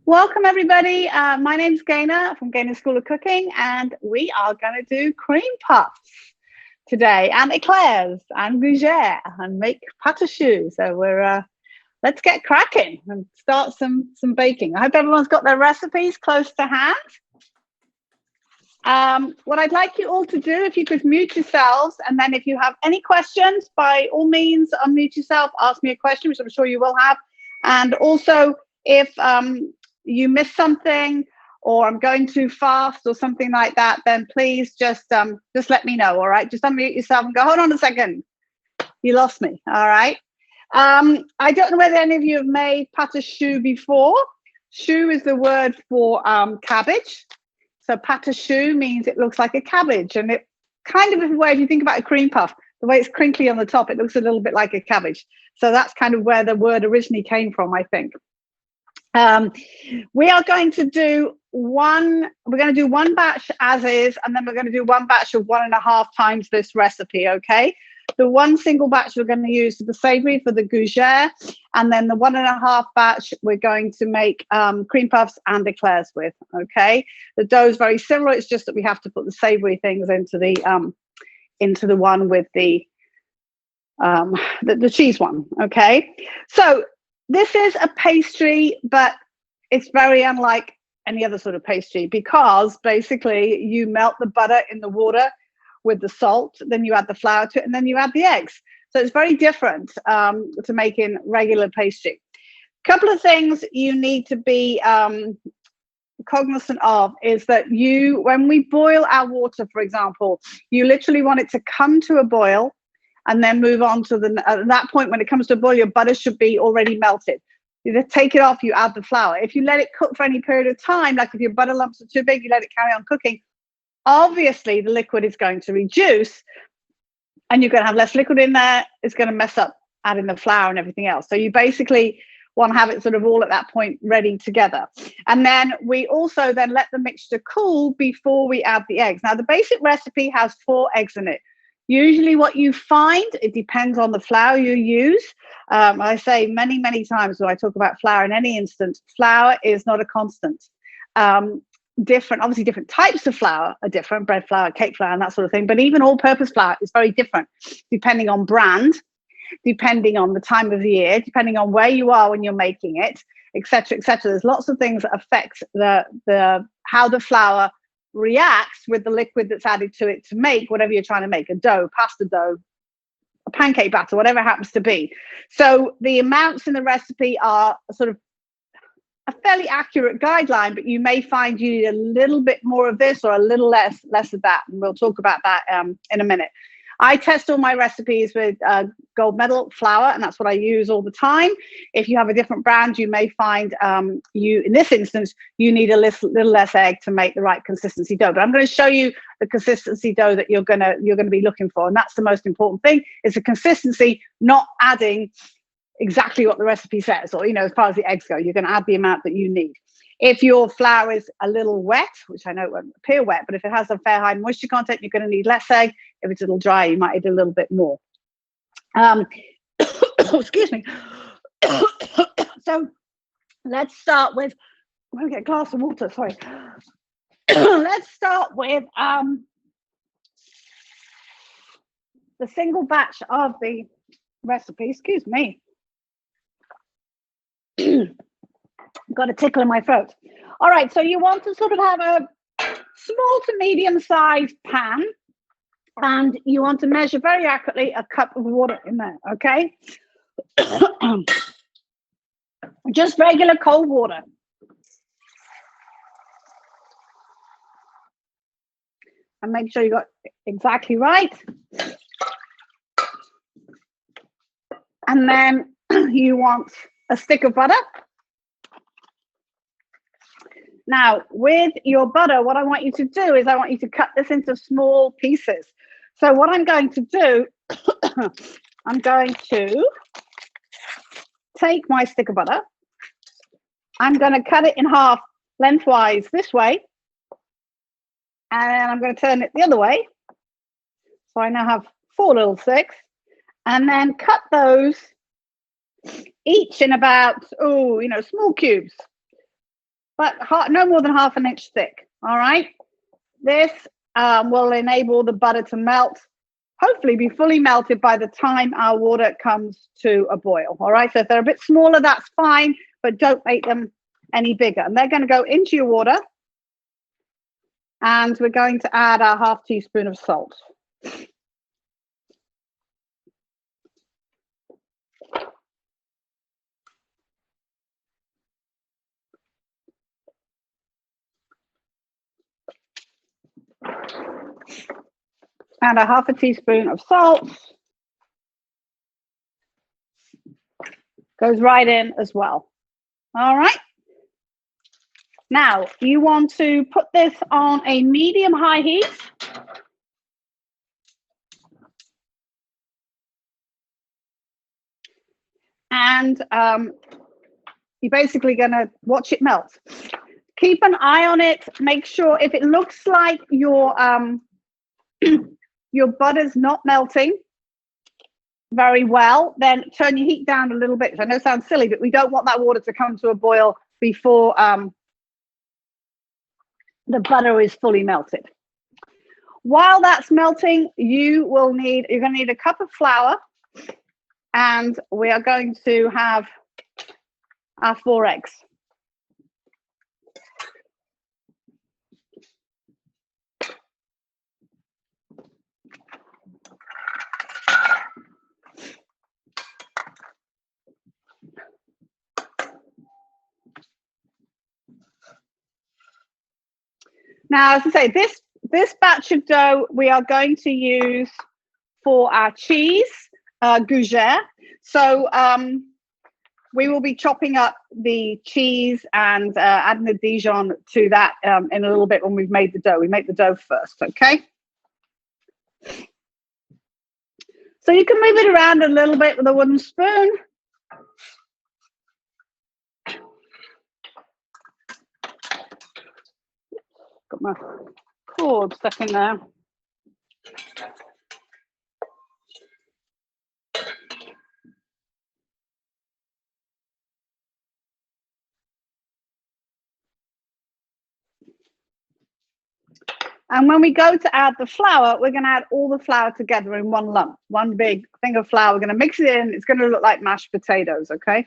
Welcome, everybody. My name's Gaynor from Gaynor School of Cooking, and we are going to do cream puffs today, and eclairs, and gougere, and make pâte à choux. So let's get cracking and start some baking. I hope everyone's got their recipes close to hand. What I'd like you all to do, if you could mute yourselves, and then if you have any questions, by all means, unmute yourself, ask me a question, which I'm sure you will have. And also, if you miss something or I'm going too fast or something like that, then please just let me know. All right, just unmute yourself and go, hold on a second, you lost me. All right. I don't know whether any of you have made pâte à choux before. Choux is the word for cabbage. So pâte à choux means it looks like a cabbage, and it kind of is a way, if you think about a cream puff, the way it's crinkly on the top, it looks a little bit like a cabbage. So that's kind of where the word originally came from, I think. We are going to do one batch as is, and then we're going to do one batch of 1.5 times this recipe, okay? The one single batch we're going to use for the savory, for the gougere, and then the 1.5 batch we're going to make cream puffs and eclairs with, okay? The dough is very similar, it's just that we have to put the savory things into the one with the cheese one, okay? So this is a pastry, but it's very unlike any other sort of pastry, because basically you melt the butter in the water with the salt, then you add the flour to it, and then you add the eggs. So it's very different to making regular pastry. A couple of things you need to be cognizant of is that when we boil our water, for example, you literally want it to come to a boil and then move on to at that point, when it comes to a boil, your butter should be already melted. You just take it off, you add the flour. If you let it cook for any period of time, like if your butter lumps are too big, you let it carry on cooking, obviously the liquid is going to reduce and you're going to have less liquid in there. It's going to mess up adding the flour and everything else. So you basically want to have it sort of all at that point ready together. And then we also then let the mixture cool before we add the eggs. Now the basic recipe has 4 eggs in it. Usually what you find, it depends on the flour you use. I say many, many times when I talk about flour in any instance, flour is not a constant. Obviously different types of flour are different, bread flour, cake flour, and that sort of thing. But even all-purpose flour is very different, depending on brand, depending on the time of the year, depending on where you are when you're making it, etc., etc. There's lots of things that affect how the flour reacts with the liquid that's added to it to make whatever you're trying to make, a dough, pasta dough, a pancake batter, whatever it happens to be. So the amounts in the recipe are sort of a fairly accurate guideline, but you may find you need a little bit more of this or a little less of that, and we'll talk about that in a minute. I test all my recipes with gold medal flour, and that's what I use all the time. If you have a different brand, you may find in this instance, you need a little less egg to make the right consistency dough. But I'm going to show you the consistency dough that you're going to be looking for, and that's the most important thing: is the consistency, not adding exactly what the recipe says, or as far as the eggs go, you're going to add the amount that you need. If your flour is a little wet, which I know it won't appear wet, but if it has a fair high moisture content, you're going to need less egg. If it's a little dry, you might need a little bit more. Excuse me. So let's start with, I'm going to get a glass of water, sorry. Let's start with the single batch of the recipe. Excuse me. Got a tickle in my throat. All right, so you want to sort of have a small to medium sized pan, and you want to measure very accurately a cup of water in there, okay? Just regular cold water. And make sure you got exactly right. And then you want a stick of butter. Now, with your butter, what I want you to do is I want you to cut this into small pieces. So what I'm going to do, I'm going to take my stick of butter. I'm going to cut it in half lengthwise this way. And I'm going to turn it the other way. So I now have 4 little sticks. And then cut those each in about, small cubes. but no more than half an inch thick. All right. This will enable the butter to melt, hopefully be fully melted by the time our water comes to a boil. All right. So if they're a bit smaller, that's fine, but don't make them any bigger. And they're going to go into your water. And we're going to add our half teaspoon of salt. And a half a teaspoon of salt goes right in as well. All right. Now you want to put this on a medium-high heat. And you're basically going to watch it melt. Keep an eye on it. Make sure if it looks like your butter's not melting very well, then turn your heat down a little bit. I know it sounds silly, but we don't want that water to come to a boil before the butter is fully melted. While that's melting, you're going to need a cup of flour, and we are going to have our 4 eggs. Now, as I say, this batch of dough we are going to use for our cheese, gougere. So we will be chopping up the cheese and adding the Dijon to that in a little bit when we've made the dough. We make the dough first, okay? So you can move it around a little bit with a wooden spoon. Got my cord stuck in there. And when we go to add the flour, we're going to add all the flour together in one lump, one big thing of flour. We're going to mix it in. It's going to look like mashed potatoes, okay?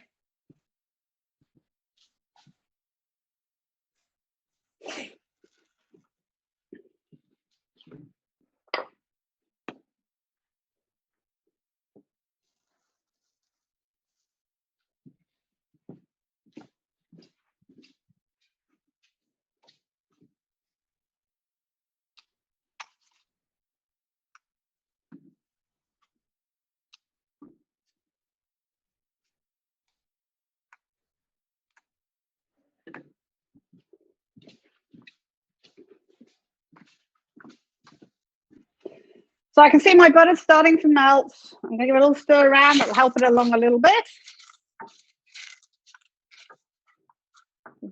So I can see my butter starting to melt. I'm going to give it a little stir around. That'll help it along a little bit.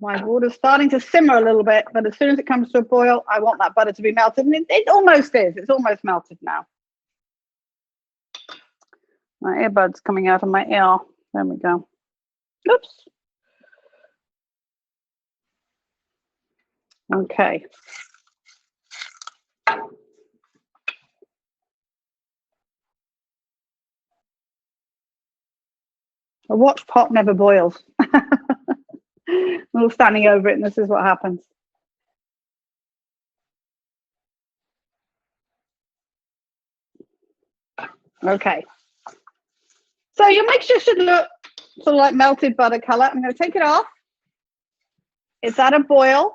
My water's starting to simmer a little bit, but as soon as it comes to a boil, I want that butter to be melted. And it almost is. It's almost melted now. My earbud's coming out of my ear. There we go. Oops. Okay. A watch pot never boils. We're all standing over it, and this is what happens. Okay. So your mixture should look sort of like melted butter color. I'm going to take it off. It's at a boil.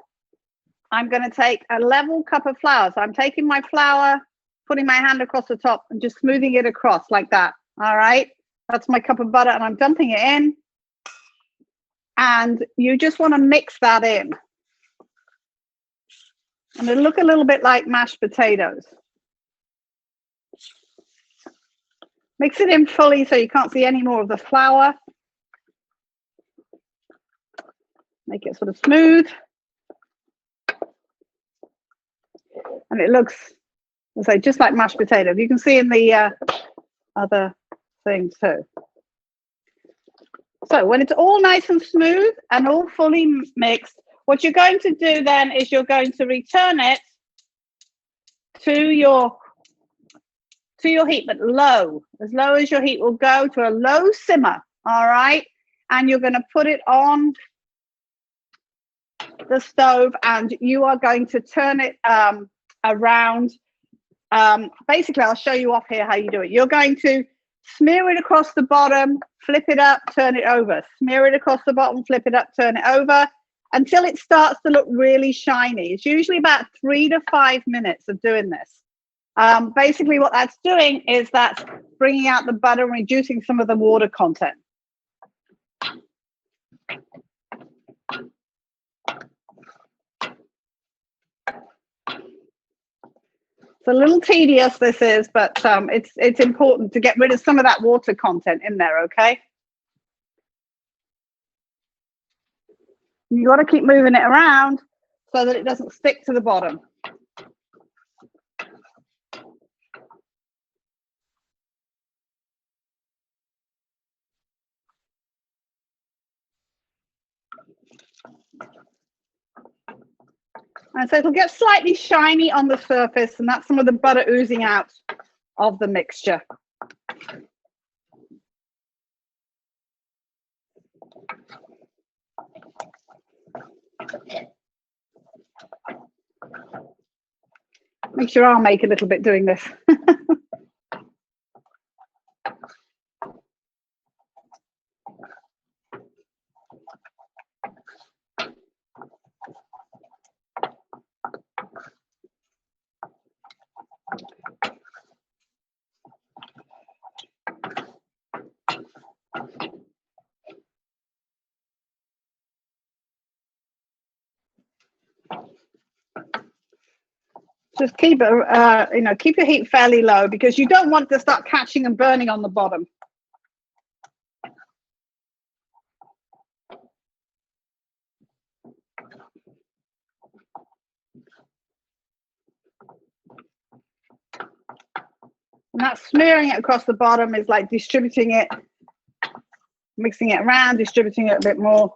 I'm going to take a level cup of flour. So I'm taking my flour, putting my hand across the top, and just smoothing it across like that. All right. That's my cup of butter, and I'm dumping it in. And you just want to mix that in. And it'll look a little bit like mashed potatoes. Mix it in fully so you can't see any more of the flour. Make it sort of smooth. And it looks, as I say, just like mashed potatoes. You can see in the other things too. So when it's all nice and smooth and all fully mixed, What you're going to do then is you're going to return it to your heat, but low, as low as your heat will go, to a low simmer. All right, and you're going to put it on the stove, and you are going to turn it around. Basically, I'll show you off here how you do it. You're going to smear it across the bottom, flip it up, turn it over, smear it across the bottom, flip it up, turn it over, until it starts to look really shiny. It's usually about 3 to 5 minutes of doing this. Basically, what that's doing is that's bringing out the butter and reducing some of the water content. It's a little tedious, this is, but it's important to get rid of some of that water content in there, okay? You got to keep moving it around so that it doesn't stick to the bottom. And so it'll get slightly shiny on the surface, and that's some of the butter oozing out of the mixture. Makes your arm ache a little bit doing this. Just keep it, keep your heat fairly low, because you don't want to start catching and burning on the bottom. And that smearing it across the bottom is like distributing it, mixing it around, distributing it a bit more.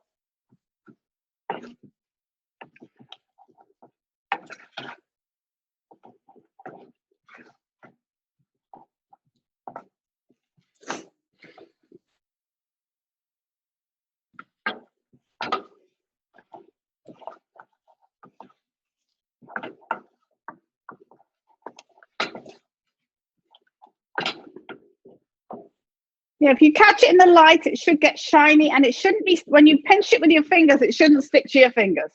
Yeah, if you catch it in the light, it should get shiny, and it shouldn't be, when you pinch it with your fingers, it shouldn't stick to your fingers.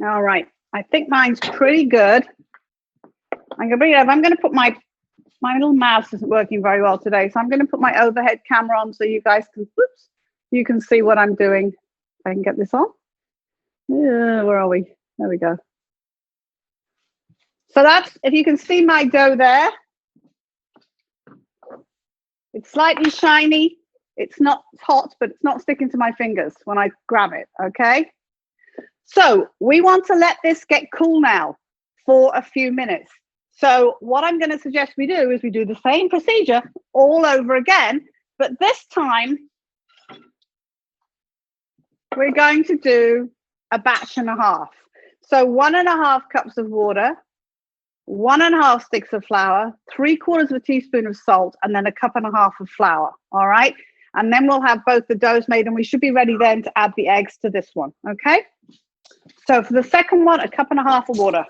All right, I think mine's pretty good. I'm gonna bring it up. I'm gonna put my little mouse isn't working very well today, so I'm going to put my overhead camera on so you guys can, you can see what I'm doing. If I can get this on. Where are we? There we go. So that's, if you can see my dough there, it's slightly shiny. It's not hot, but it's not sticking to my fingers when I grab it, okay? So we want to let this get cool now for a few minutes. So what I'm going to suggest we do is we do the same procedure all over again, but this time we're going to do a batch and a half. So 1.5 cups of water, 1.5 sticks of flour, 3/4 of a teaspoon of salt, and then 1.5 cups of flour. All right. And then we'll have both the doughs made, and we should be ready then to add the eggs to this one. Okay. So for the second one, 1.5 cups of water.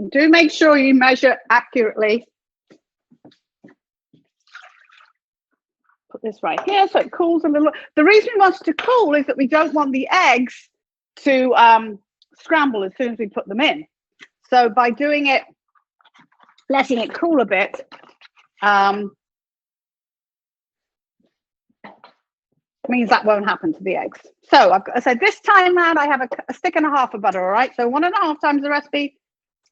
Do make sure you measure accurately. Put this right here so it cools a little. The reason we want it to cool is that we don't want the eggs to scramble as soon as we put them in. So by doing it, letting it cool a bit, means that won't happen to the eggs. So I said this time round I have a stick and a half of butter. All right, so 1.5 times the recipe.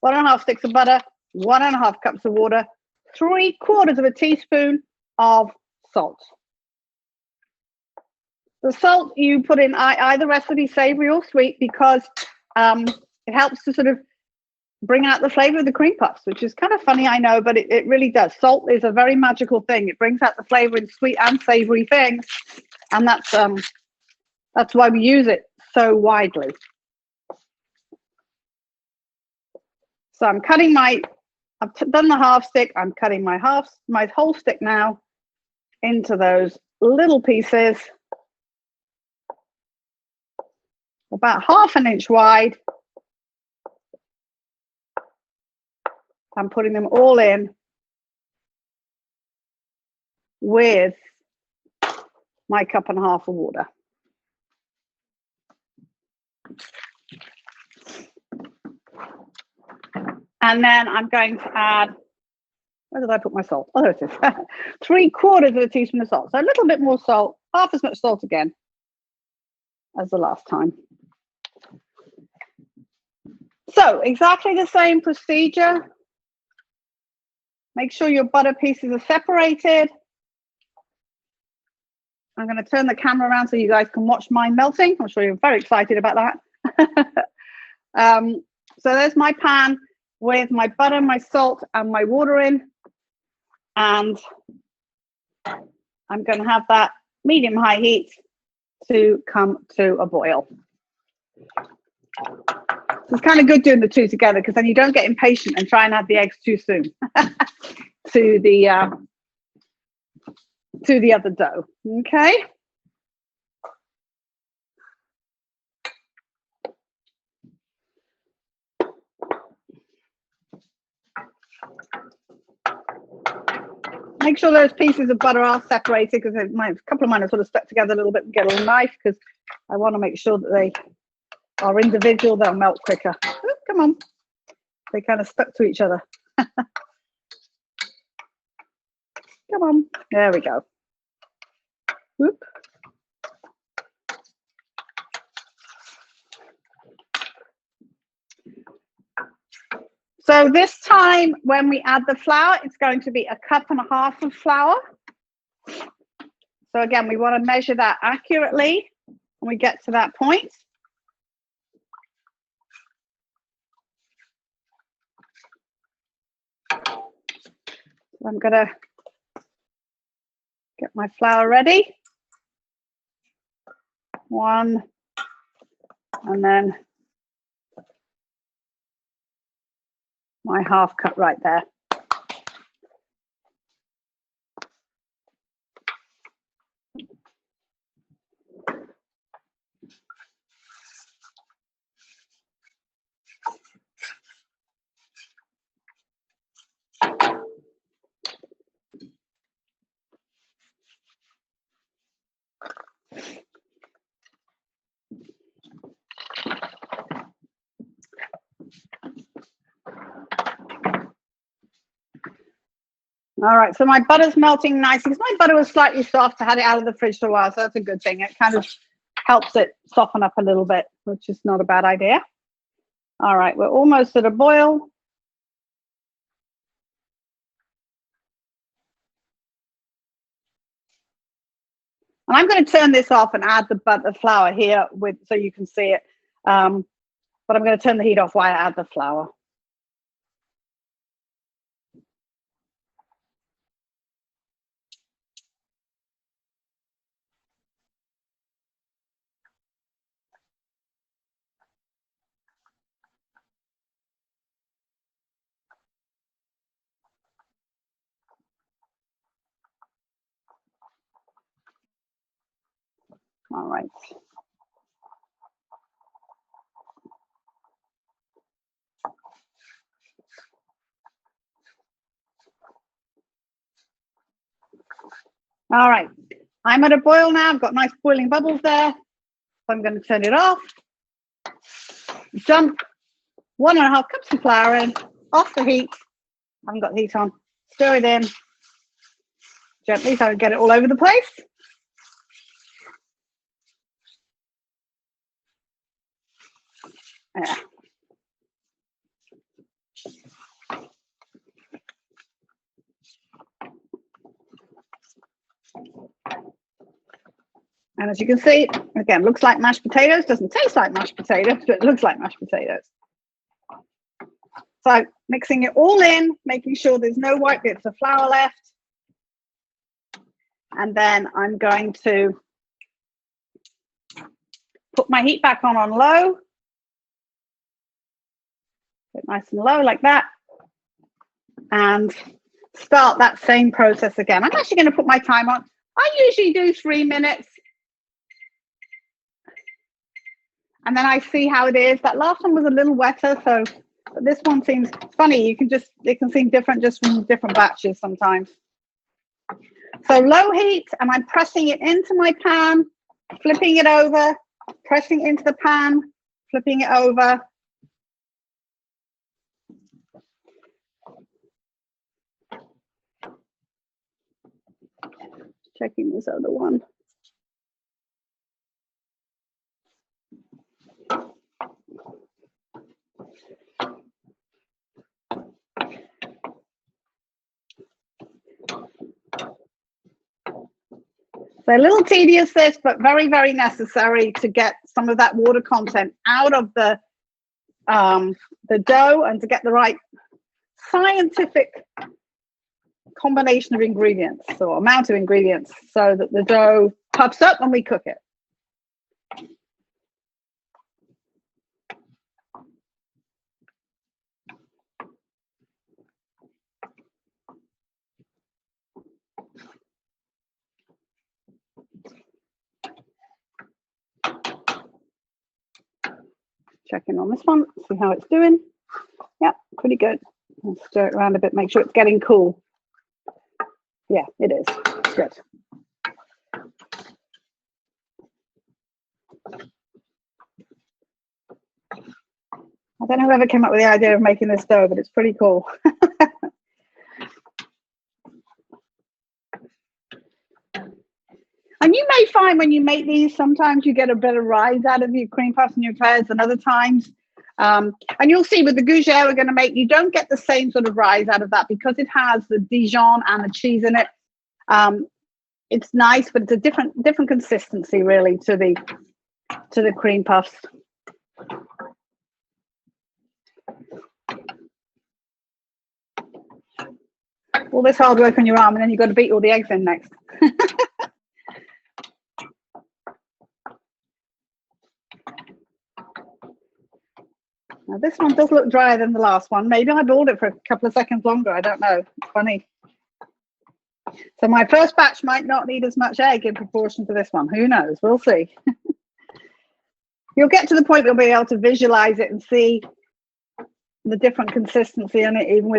1.5 sticks of butter, 1.5 cups of water, 3/4 of a teaspoon of salt. The salt you put in either recipe, savory or sweet, because it helps to sort of bring out the flavor of the cream puffs, which is kind of funny, I know, but it really does. Salt is a very magical thing. It brings out the flavor in sweet and savory things, and that's why we use it so widely. So I'm cutting I've done the half stick. I'm cutting my whole stick now into those little pieces, about 1/2 inch wide. I'm putting them all in with my 1.5 cups of water. And then I'm going to add, where did I put my salt? Oh, there it is. 3/4 teaspoon of salt. So a little bit more salt, half as much salt again as the last time. So exactly the same procedure. Make sure your butter pieces are separated. I'm going to turn the camera around so you guys can watch mine melting. I'm sure you're very excited about that. So there's my pan with my butter, my salt, and my water in. And I'm going to have that medium-high heat to come to a boil. It's kind of good doing the two together, because then you don't get impatient and try and add the eggs too soon to the other dough. Okay. Make sure those pieces of butter are separated, because a couple of mine are sort of stuck together a little bit. Get a little knife, because I want to make sure that they are individual. They'll melt quicker. Oh, come on. They kind of stuck to each other. Come on. There we go. Whoop. So this time when we add the flour, it's going to be 1.5 cups of flour. So again, we want to measure that accurately when we get to that point. So I'm going to get my flour ready. 1, and then my 1/2 cup right there. All right, so my butter's melting nicely, because my butter was slightly soft. I had it out of the fridge for a while, so that's a good thing. It kind of helps it soften up a little bit, which is not a bad idea. All right, we're almost at a boil. And I'm going to turn this off and add the flour here so you can see it. But I'm going to turn the heat off while I add the flour. All right. All right, I'm at a boil now. I've got nice boiling bubbles there. So I'm going to turn it off. Dump 1.5 cups of flour in, off the heat. I haven't got the heat on. Stir it in gently so I can get it all over the place. Yeah. And as you can see, again, looks like mashed potatoes. Doesn't taste like mashed potatoes, but it looks like mashed potatoes. So mixing it all in, making sure there's no white bits of flour left. And then I'm going to put my heat back on low. Put it nice and low like that. And start that same process again. I'm actually going to put my time on. I usually do 3 minutes. And then I see how it is. That last one was a little wetter, so but this one seems funny. It can seem different just from different batches sometimes. So low heat, and I'm pressing it into my pan, flipping it over, pressing into the pan, flipping it over. Checking this other one. So a little tedious this, but very, very necessary to get some of that water content out of the dough and to get the right scientific combination of ingredients or amount of ingredients so that the dough puffs up when we cook it. Checking on this one, see how it's doing. Yeah, pretty good. I'll stir it around a bit, make sure it's getting cool. Yeah, it is. Good. I don't know whoever came up with the idea of making this dough, but it's pretty cool. And you may find when you make these, sometimes you get a better rise out of your cream puffs and your eclairs than other times. And you'll see with the gougere we're going to make, you don't get the same sort of rise out of that because it has the Dijon and the cheese in it. It's nice, but it's a different consistency really to the cream puffs. All this hard work on your arm, and then you've got to beat all the eggs in next. Now this one does look drier than the last one. Maybe I boiled it for a couple of seconds longer. I don't know. It's funny. So my first batch might not need as much egg in proportion to this one. Who knows? We'll see. You'll get to the point where you'll be able to visualize it and see the different consistency in it, even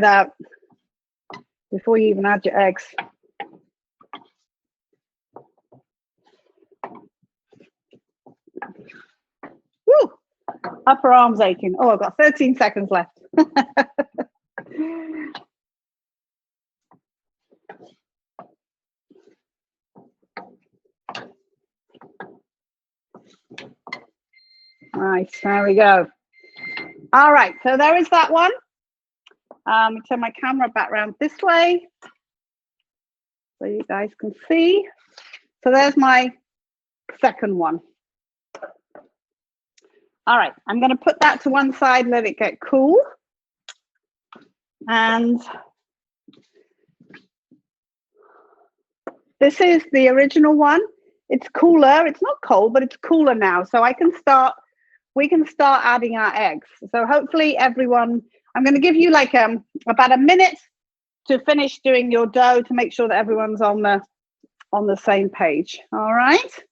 before you even add your eggs. Woo! Upper arm's aching. Oh, I've got 13 seconds left. Right, there we go. All right, so there is that one. Turn my camera back around this way so you guys can see. So there's my second one. All right, I'm going to put that to one side, let it get cool. And this is the original one. It's cooler. It's not cold, but it's cooler now. So we can start adding our eggs. So hopefully everyone, I'm going to give you like about a minute to finish doing your dough to make sure that everyone's on the same page. All right.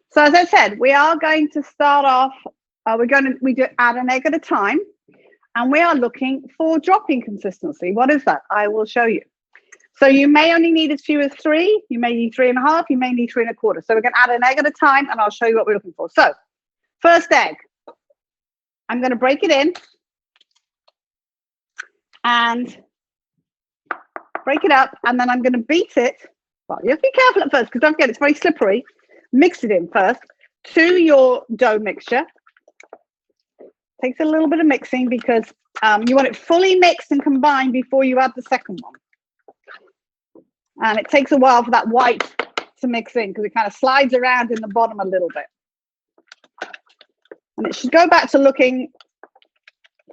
So as I said, we are going to start off, we do add an egg at a time, and we are looking for dropping consistency. What is that? I will show you. So you may only need as few as 3, you may need 3.5, you may need 3 1/4. So we're going to add an egg at a time, and I'll show you what we're looking for. So first egg, I'm going to break it in. and break it up, and then I'm going to beat it. Well, you have to be careful at first because don't forget it's very slippery. Mix it in first to your dough mixture. Takes a little bit of mixing because you want it fully mixed and combined before you add the second one. And it takes a while for that white to mix in because it kind of slides around in the bottom a little bit. And it should go back to looking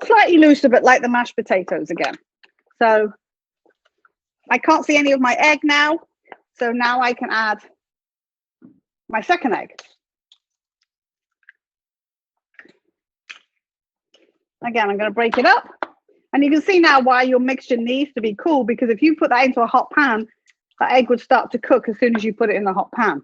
slightly loose, a bit like the mashed potatoes again. So I can't see any of my egg now. So now I can add my second egg. Again, I'm going to break it up. And you can see now why your mixture needs to be cool, because if you put that into a hot pan, that egg would start to cook as soon as you put it in the hot pan.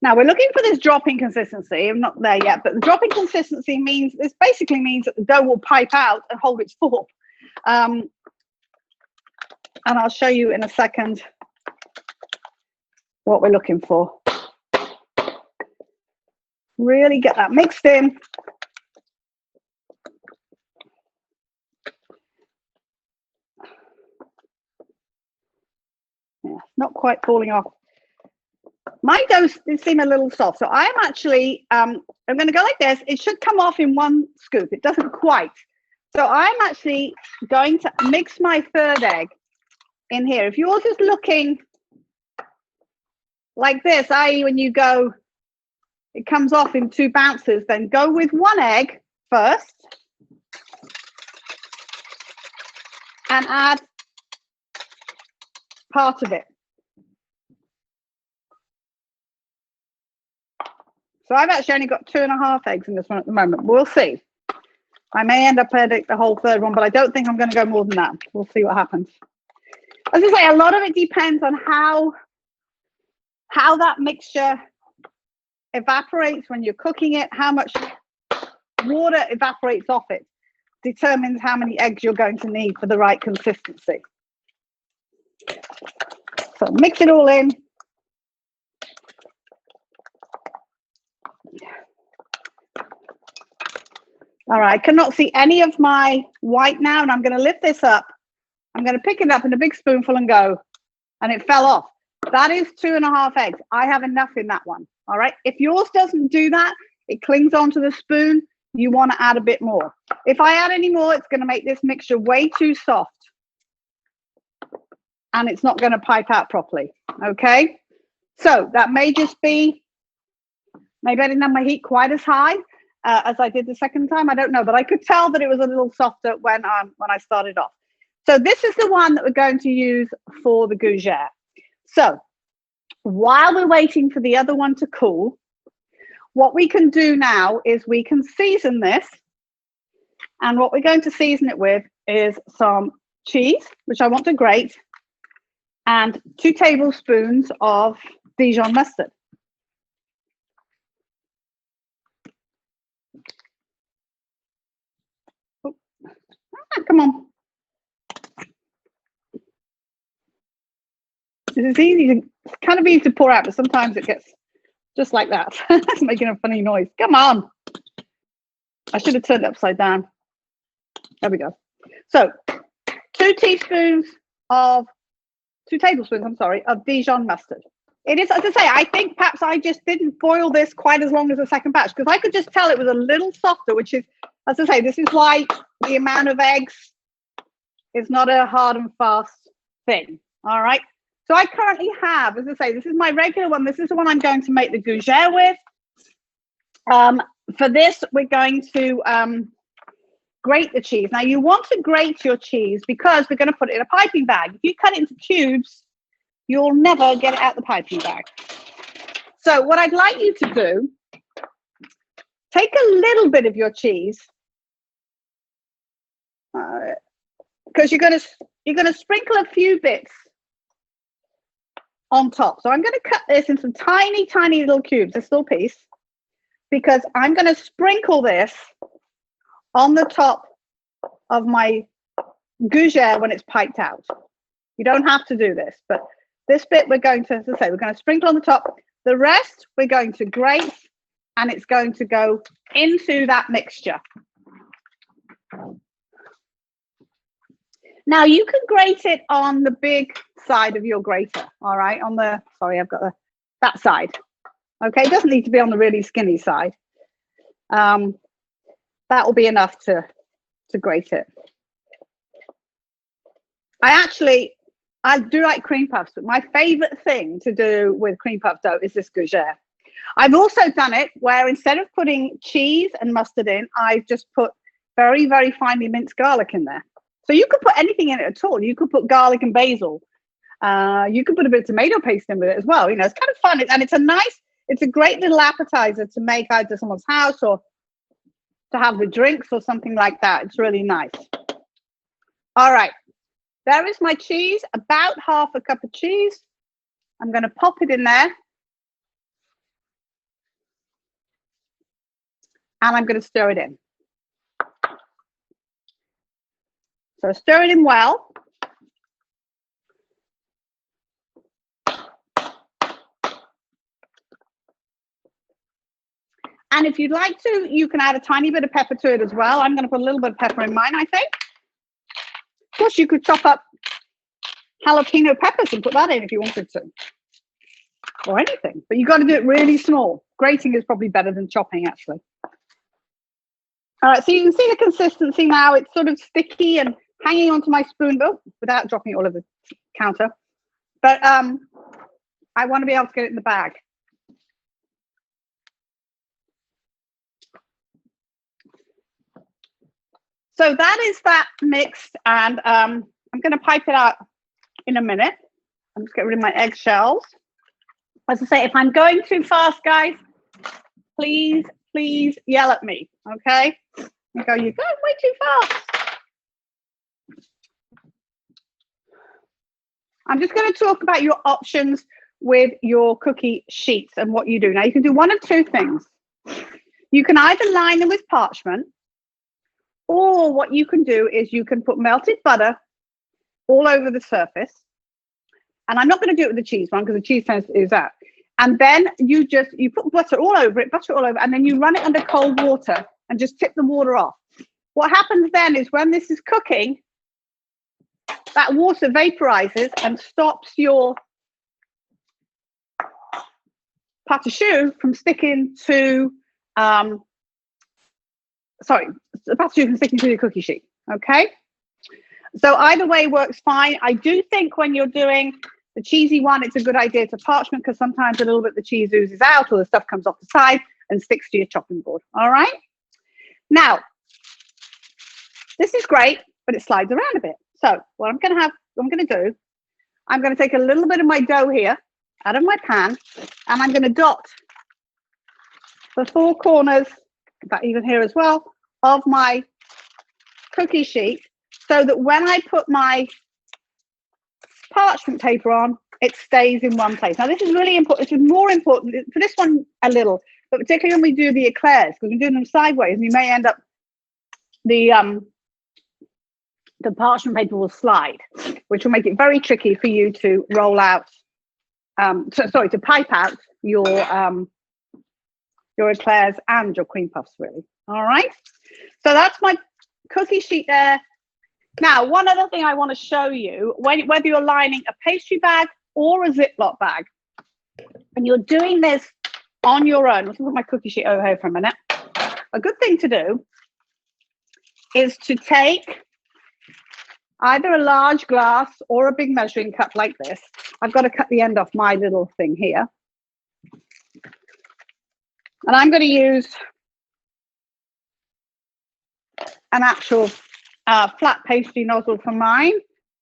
Now we're looking for this dropping consistency. I'm not there yet, but the dropping consistency means, this basically means that the dough will pipe out and hold its form. And I'll show you in a second what we're looking for. Really get that mixed in. Yeah, not quite falling off. My doughs seem a little soft, so I'm actually, I'm going to go like this. It should come off in one scoop. It doesn't quite. So I'm actually going to mix my third egg in here. If yours is looking like this, i.e. when you go, it comes off in 2 bounces, then go with 1 egg first and add part of it. So I've actually only got 2.5 eggs in this one at the moment. We'll see. I may end up adding the whole third one, but I don't think I'm going to go more than that. We'll see what happens. As I say, a lot of it depends on how that mixture evaporates when you're cooking it. How much water evaporates off it determines how many eggs you're going to need for the right consistency. So mix it all in. All right, I cannot see any of my white now, and I'm going to lift this up. I'm going to pick it up in a big spoonful and go, and it fell off. That is 2.5 eggs. I have enough in that one. All right, if yours doesn't do that, it clings onto the spoon, you want to add a bit more. If I add any more, it's going to make this mixture way too soft, and it's not going to pipe out properly. Okay, so that may just be, maybe I didn't have my heat quite as high as I did the second time. I don't know, but I could tell that it was a little softer when I started off. So this is the one that we're going to use for the gougere. So while we're waiting for the other one to cool, what we can do now is we can season this. And what we're going to season it with is some cheese, which I want to grate, and 2 tablespoons of Dijon mustard. Come on. This is easy, it's kind of easy to pour out, but sometimes it gets just like that. It's making a funny noise. Come on. I should have turned it upside down. There we go. So 2 tablespoons, I'm sorry, of Dijon mustard. It is, as I say, I think perhaps I just didn't boil this quite as long as the second batch, because I could just tell it was a little softer, which is, as I say, this is why the amount of eggs is not a hard and fast thing. All right. So I currently have, as I say, this is my regular one. This is the one I'm going to make the gougere with. For this, we're going to grate the cheese. Now, you want to grate your cheese because we're going to put it in a piping bag. If you cut it into cubes, you'll never get it out the piping bag. So what I'd like you to do, take a little bit of your cheese, because you're going to sprinkle a few bits on top. So I'm going to cut this into some tiny, tiny little cubes, this little piece, because I'm going to sprinkle this on the top of my gougere when it's piped out. You don't have to do this, but this bit we're going to, as I say, we're going to sprinkle on the top. The rest we're going to grate, and it's going to go into that mixture. Now you can grate it on the big side of your grater, all right? On the, sorry, I've got that side. Okay, it doesn't need to be on the really skinny side. That will be enough to grate it. I do like cream puffs, but my favorite thing to do with cream puff dough is this gougere. I've also done it where instead of putting cheese and mustard in, I've just put very, very finely minced garlic in there. So you could put anything in it at all. You could put garlic and basil. You could put a bit of tomato paste in with it as well. You know, it's kind of fun. And it's a great little appetizer to make either someone's house or to have with drinks or something like that. It's really nice. All right. There is my cheese, about half a cup of cheese. I'm going to pop it in there. And I'm going to stir it in. So stir it in well. And if you'd like to, you can add a tiny bit of pepper to it as well. I'm going to put a little bit of pepper in mine, I think. Of course, you could chop up jalapeno peppers and put that in if you wanted to. Or anything. But you've got to do it really small. Grating is probably better than chopping, actually. All right, so you can see the consistency now. It's sort of sticky and hanging onto my spoon, but without dropping it all over the counter. But I want to be able to get it in the bag. So that is that mixed, and I'm going to pipe it out in a minute. I'm just getting rid of my eggshells. As I say, if I'm going too fast, guys, please yell at me, okay? You go, you're going way too fast. I'm just going to talk about your options with your cookie sheets and what you do. Now, you can do one of two things. You can either line them with parchment, or what you can do is you can put melted butter all over the surface. And I'm not going to do it with the cheese one because the cheese is out. And then you put butter all over it, and then you run it under cold water and just tip the water off. What happens then is when this is cooking, that water vaporizes and stops your pâte à choux from sticking to, the pâte à choux from sticking to the cookie sheet, okay? So either way works fine. I do think when you're doing the cheesy one, it's a good idea to parchment because sometimes a little bit of the cheese oozes out or the stuff comes off the side and sticks to your chopping board, all right? Now, this is great, but it slides around a bit. So what I'm going to do, I'm going to take a little bit of my dough here out of my pan, and I'm going to dot the four corners, in fact, even here as well, of my cookie sheet so that when I put my parchment paper on, it stays in one place. Now, this is really important. This is more important for this one a little, but particularly when we do the eclairs, because we're doing them sideways, and you may end up the parchment paper will slide, which will make it very tricky for you to roll out. To pipe out your eclairs and your cream puffs, really. All right. So that's my cookie sheet there. Now, one other thing I want to show you, whether you're lining a pastry bag or a Ziploc bag, and you're doing this on your own. Let's put my cookie sheet over here for a minute. A good thing to do is to take either a large glass or a big measuring cup like this. I've got to cut the end off my little thing here. And I'm going to use an actual flat pastry nozzle for mine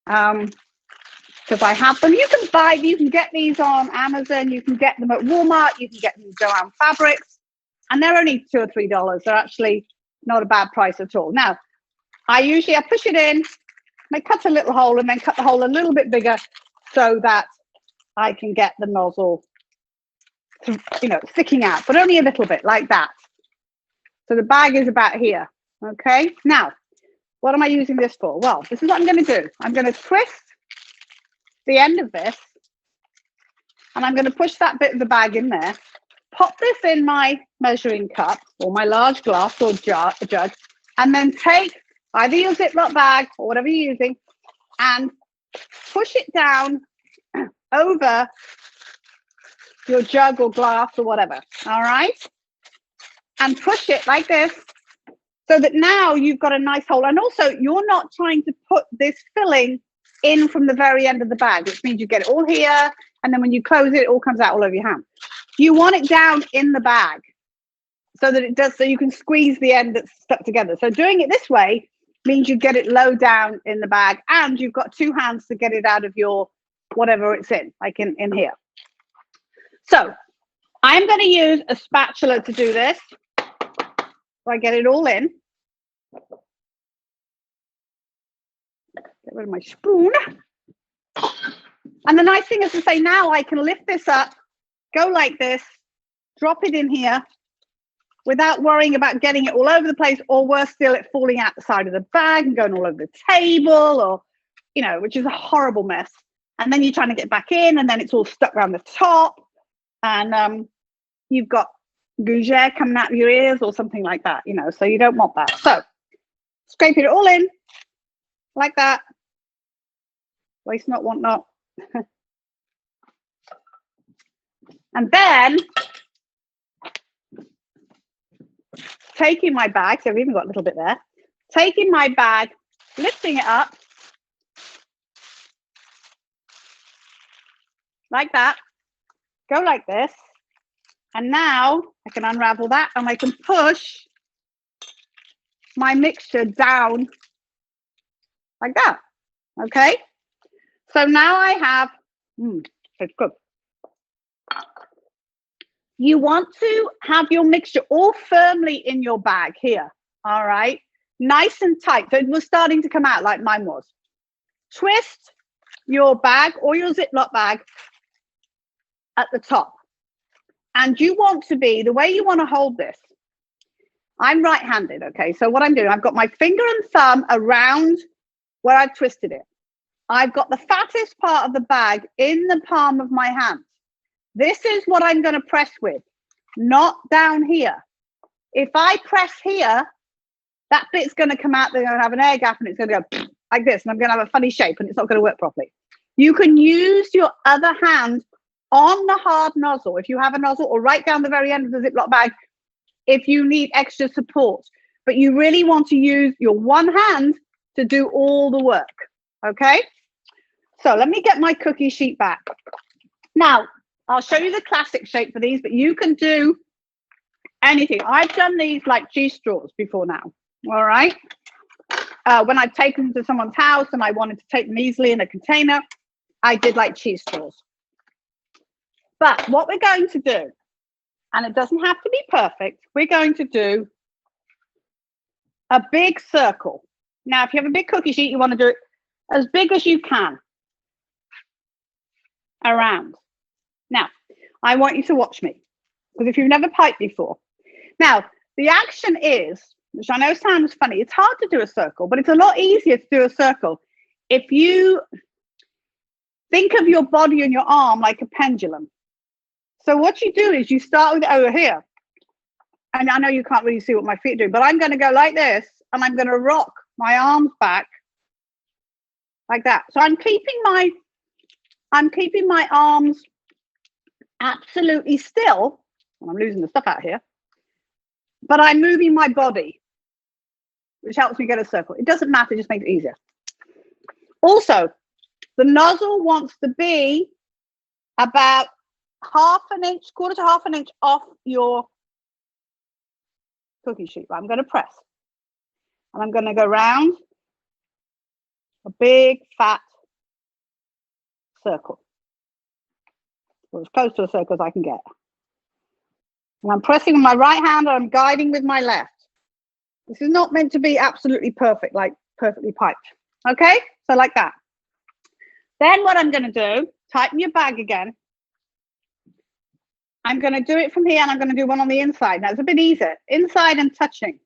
because I have them. You can get these on Amazon. You can get them at Walmart. You can get them at Joanne Fabrics. And they're only $2 or $3. They're actually not a bad price at all. Now, I push it in. I cut a little hole and then cut the hole a little bit bigger so that I can get the nozzle, sticking out, but only a little bit like that. So the bag is about here. Okay. Now, what am I using this for? Well, this is what I'm going to do. I'm going to twist the end of this And I'm going to push that bit of the bag in there. Pop this in my measuring cup or my large glass or jug, and then take either your Ziploc bag or whatever you're using and push it down over your jug or glass or whatever. All right? And push it like this so that now you've got a nice hole. And also, you're not trying to put this filling in from the very end of the bag, which means you get it all here. And then when you close it, it all comes out all over your hand. You want it down in the bag so that it does, so you can squeeze the end that's stuck together. So doing it this way means you get it low down in the bag and you've got two hands to get it out of your whatever it's in, like in here. So I'm going to use a spatula to do this. So I get it all in. Get rid of my spoon. And the nice thing is to say now I can lift this up, go like this, drop it in here without worrying about getting it all over the place, or worse still, it falling out the side of the bag and going all over the table, or, you know, which is a horrible mess. And then you're trying to get back in and then it's all stuck around the top and you've got gougere coming out of your ears or something like that, you know, so you don't want that. So scrape it all in like that. Waste not, want not. And then taking my bag, so I've even got a little bit there, taking my bag, lifting it up like that, go like this, and now I can unravel that and I can push my mixture down like that. Okay, so now I have, it's good. You want to have your mixture all firmly in your bag here, all right? Nice and tight. So it was starting to come out like mine was. Twist your bag or your Ziploc bag at the top. And you want to be, the way you want to hold this, I'm right-handed, okay? So what I'm doing, I've got my finger and thumb around where I've twisted it. I've got the fattest part of the bag in the palm of my hand. This is what I'm going to press with, not down here. If I press here, that bit's going to come out, they're going to have an air gap and it's going to go like this, and I'm going to have a funny shape and it's not going to work properly. You can use your other hand on the hard nozzle, if you have a nozzle, or right down the very end of the Ziploc bag if you need extra support. But you really want to use your one hand to do all the work, okay? So let me get my cookie sheet back. Now, I'll show you the classic shape for these, but you can do anything. I've done these like cheese straws before now, all right? When I've taken them to someone's house and I wanted to take them easily in a container, I did like cheese straws. But what we're going to do, and it doesn't have to be perfect, we're going to do a big circle. Now, if you have a big cookie sheet, you want to do it as big as you can around. Now, I want you to watch me, because if you've never piped before. Now, the action is, which I know sounds funny, it's hard to do a circle, but it's a lot easier to do a circle if you think of your body and your arm like a pendulum. So what you do is you start with it over here. And I know you can't really see what my feet do, but I'm going to go like this, and I'm going to rock my arms back like that. So I'm keeping my arms absolutely still. I'm losing the stuff out here, but I'm moving my body, which helps me get a circle. It doesn't matter, it just makes it easier. Also, the nozzle wants to be about quarter to half an inch off your cookie sheet. I'm going to press, and I'm going to go round a big fat circle, or as close to a circle as I can get. And I'm pressing with my right hand, and I'm guiding with my left. This is not meant to be absolutely perfect, like perfectly piped. Okay, so like that. Then what I'm going to do, tighten your bag again. I'm going to do it from here, and I'm going to do one on the inside. Now it's a bit easier, inside and touching.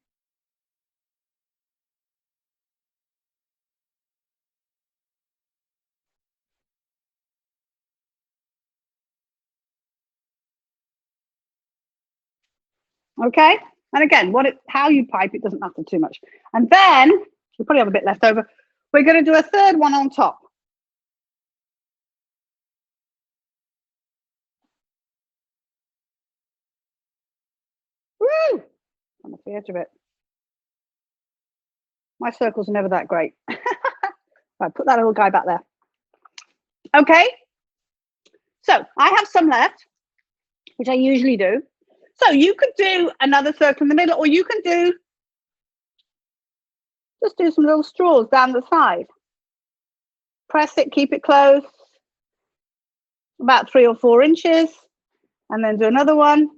Okay. And again, how you pipe it doesn't matter too much. And then we probably have a bit left over. We're going to do a third one on top. Woo! I'm off the edge of it. My circles are never that great. Right, put that little guy back there. Okay. So I have some left, which I usually do. So you could do another circle in the middle, or you can just do some little straws down the side. Press it, keep it close, about 3 or 4 inches, and then do another one.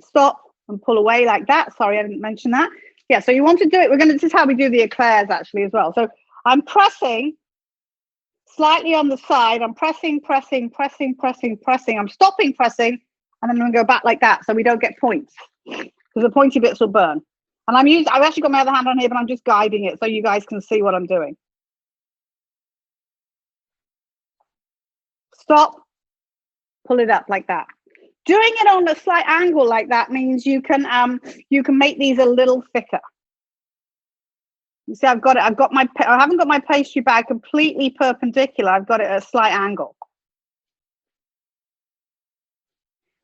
Stop and pull away like that. Sorry, I didn't mention that. Yeah, so you want to do it. This is how we do the eclairs actually as well. So I'm pressing slightly on the side. I'm pressing. I'm stopping pressing, and then I'm going to go back like that so we don't get points, because the pointy bits will burn. And I've actually got my other hand on here, but I'm just guiding it so you guys can see what I'm doing. Stop, pull it up like that. Doing it on a slight angle like that means you can make these a little thicker. You see, I haven't got my pastry bag completely perpendicular. I've got it at a slight angle.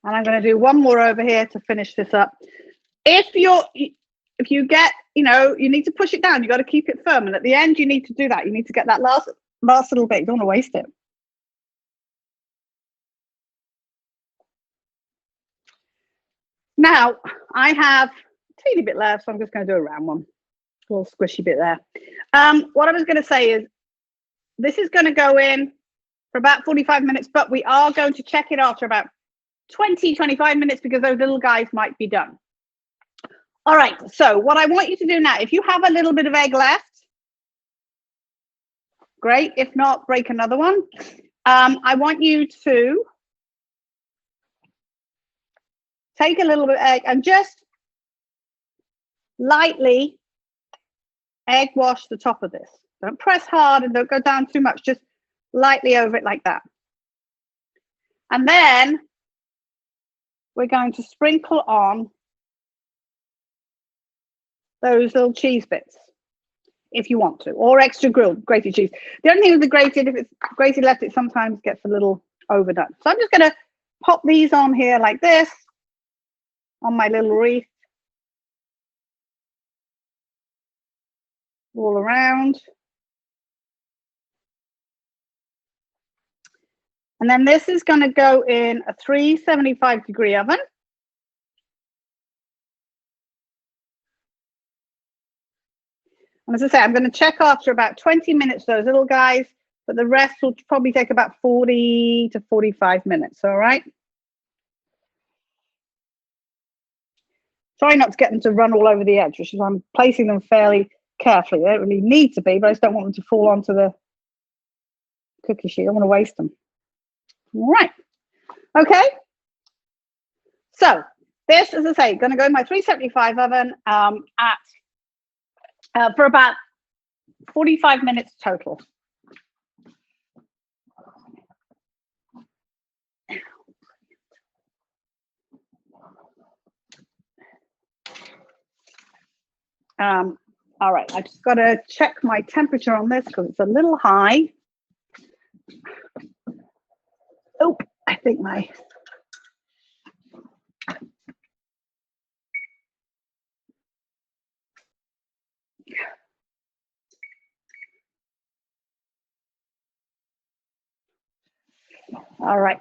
And I'm going to do one more over here to finish this up. If you get, you need to push it down. You got to keep it firm. And at the end, you need to do that. You need to get that last little bit. You don't want to waste it. Now, I have a teeny bit left, so I'm just going to do a round one. A little squishy bit there. What I was going to say is this is going to go in for about 45 minutes, but we are going to check it after about 20-25 minutes because those little guys might be done. All right, so what I want you to do now, if you have a little bit of egg left, great. If not, break another one. I want you to take a little bit of egg and just lightly egg wash the top of this. Don't press hard and don't go down too much. Just lightly over it like that. And then we're going to sprinkle on those little cheese bits if you want to, or extra grated cheese. The only thing with the grated, if it's grated left, it sometimes gets a little overdone. So I'm just going to pop these on here like this on my little wreath all around. And then this is going to go in a 375-degree oven. And as I say, I'm going to check after about 20 minutes those little guys, but the rest will probably take about 40 to 45 minutes, all right? Try not to get them to run all over the edge, which is why I'm placing them fairly carefully. They don't really need to be, but I just don't want them to fall onto the cookie sheet. I don't want to waste them. All right. Okay. So this, as I say, going to go in my 375 oven for about 45 minutes total. All right, I just got to check my temperature on this because it's a little high. Oh, I think my... All right.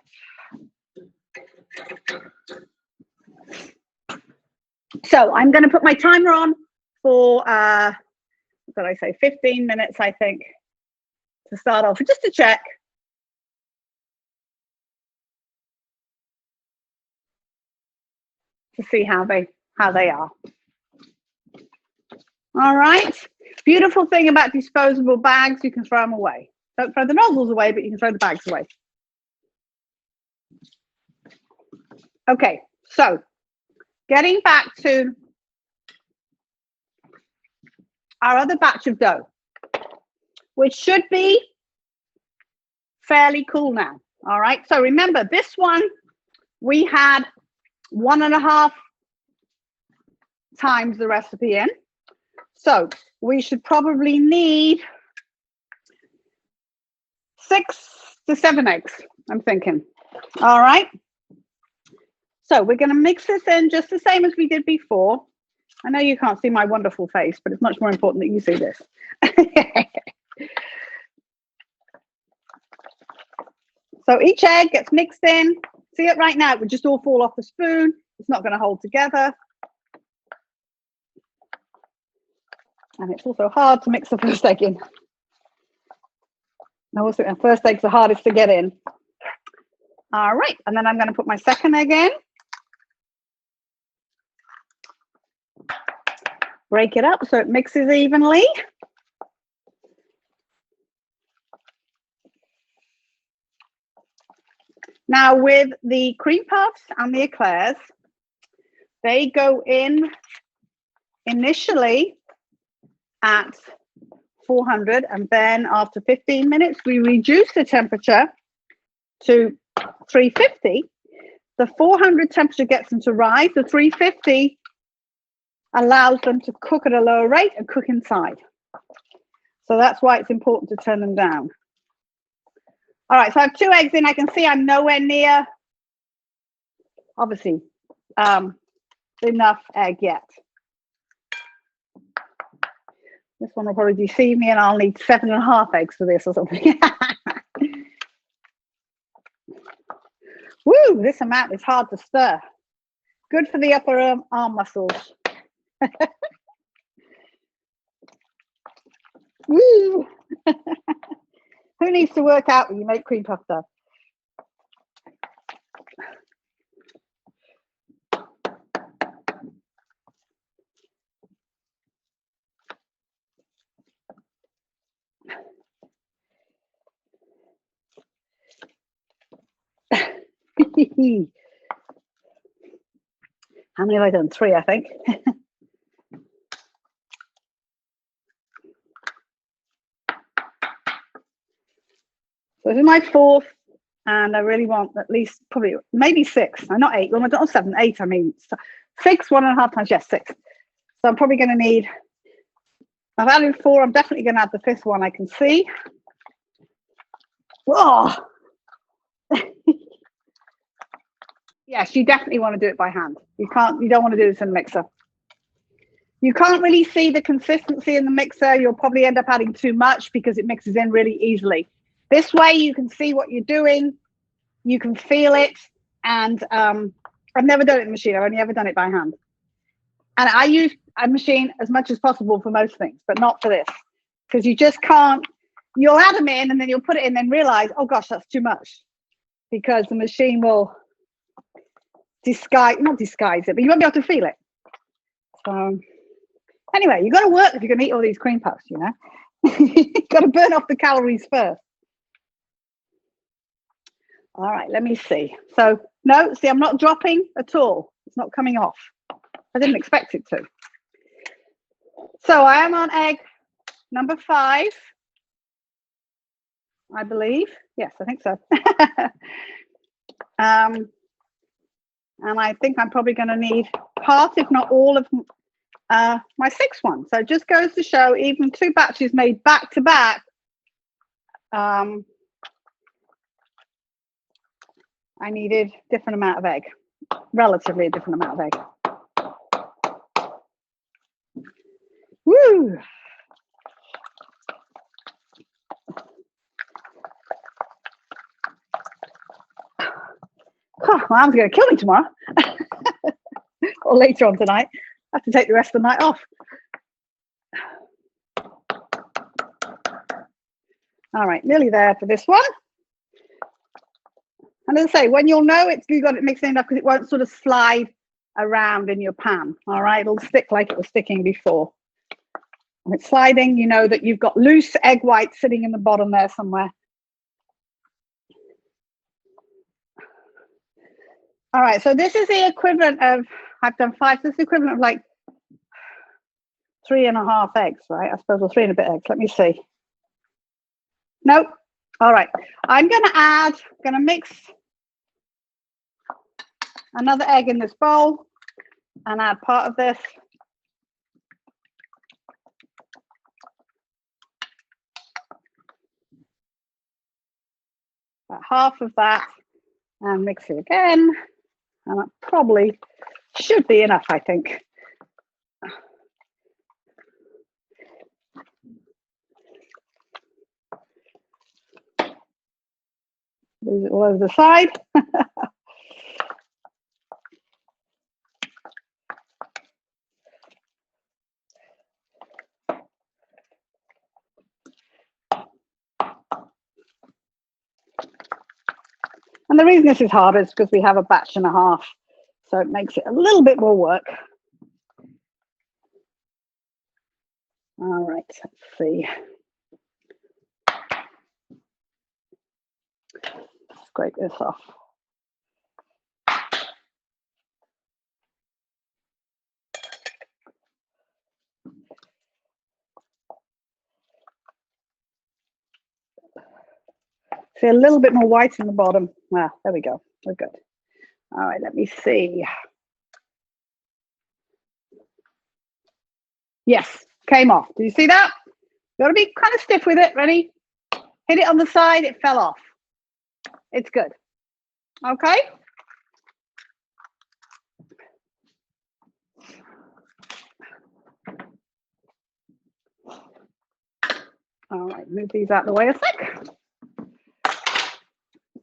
So I'm going to put my timer on for, what did I say, 15 minutes, I think, to start off, just to check. To see how they are. All right. Beautiful thing about disposable bags, you can throw them away. Don't throw the nozzles away, but you can throw the bags away. Okay, so getting back to our other batch of dough, which should be fairly cool now. All right. So remember, this one, we had 1.5 times the recipe in. So we should probably need 6 to 7 eggs, I'm thinking. All right. So we're going to mix this in just the same as we did before. I know you can't see my wonderful face, but it's much more important that you see this. So each egg gets mixed in. See it right now, it would just all fall off the spoon. It's not going to hold together. And it's also hard to mix the first egg in. And also, the first egg's the hardest to get in. All right, and then I'm going to put my second egg in. Break it up so it mixes evenly. Now with the cream puffs and the eclairs, they go in initially at 400, and then after 15 minutes, we reduce the temperature to 350. The 400 temperature gets them to rise. The 350 allows them to cook at a lower rate and cook inside. So that's why it's important to turn them down. All right, so I have 2 eggs in. I can see I'm nowhere near, obviously, enough egg yet. This one will probably deceive me, and I'll need 7.5 eggs for this or something. Woo, this amount is hard to stir. Good for the upper arm muscles. Woo! Who needs to work out when you make cream puff dough? How many have I done? 3, I think. So this is my 4th, and I really want at least probably maybe 6. No, not 8. Well, not 7, 8. I mean 6, 1.5 times. Yes, 6. So I'm probably going to need. I've added 4. I'm definitely going to add the 5th one. I can see. Whoa. Yes, you definitely want to do it by hand. You don't want to do this in a mixer. You can't really see the consistency in the mixer. You'll probably end up adding too much because it mixes in really easily. This way you can see what you're doing. You can feel it. And I've never done it in a machine. I've only ever done it by hand. And I use a machine as much as possible for most things, but not for this. Because you just can't. You'll add them in and then you'll put it in and realize, oh gosh, that's too much. Because the machine will not disguise it, but you won't be able to feel it. So anyway, you got to work if you're going to eat all these cream puffs, you know. You've got to burn off the calories first. All right, let me see. So no, see, I'm not dropping at all. It's not coming off. I didn't expect it to. So I am on egg number 5, I believe. Yes, I think so. And I think I'm probably going to need part, if not all, of my 6th one. So it just goes to show, even 2 batches made back to back, I needed different amount of egg, relatively a different amount of egg. Woo! Oh, my arm's going to kill me tomorrow. Or later on tonight. I have to take the rest of the night off. All right, nearly there for this one. And as I say, when you'll know you've got it mixed enough, because it won't sort of slide around in your pan. All right, it'll stick like it was sticking before. When it's sliding, you know that you've got loose egg whites sitting in the bottom there somewhere. All right, so this is the equivalent of, I've done 5, so this is the equivalent of like 3.5 eggs, right? I suppose, or 3 and a bit eggs. Let me see. Nope, All right, I'm gonna mix another egg in this bowl and add part of this. About half of that, and mix it again. And that probably should be enough, I think. Move it all over the side. And the reason this is hard is because we have a batch and a half, so it makes it a little bit more work. All right, let's see. Scrape this off. See, a little bit more white in the bottom. Ah, there we go. We're good. All right, let me see. Yes, came off. Do you see that? You got to be kind of stiff with it. Ready? Hit it on the side. It fell off. It's good. Okay. All right, move these out of the way a sec.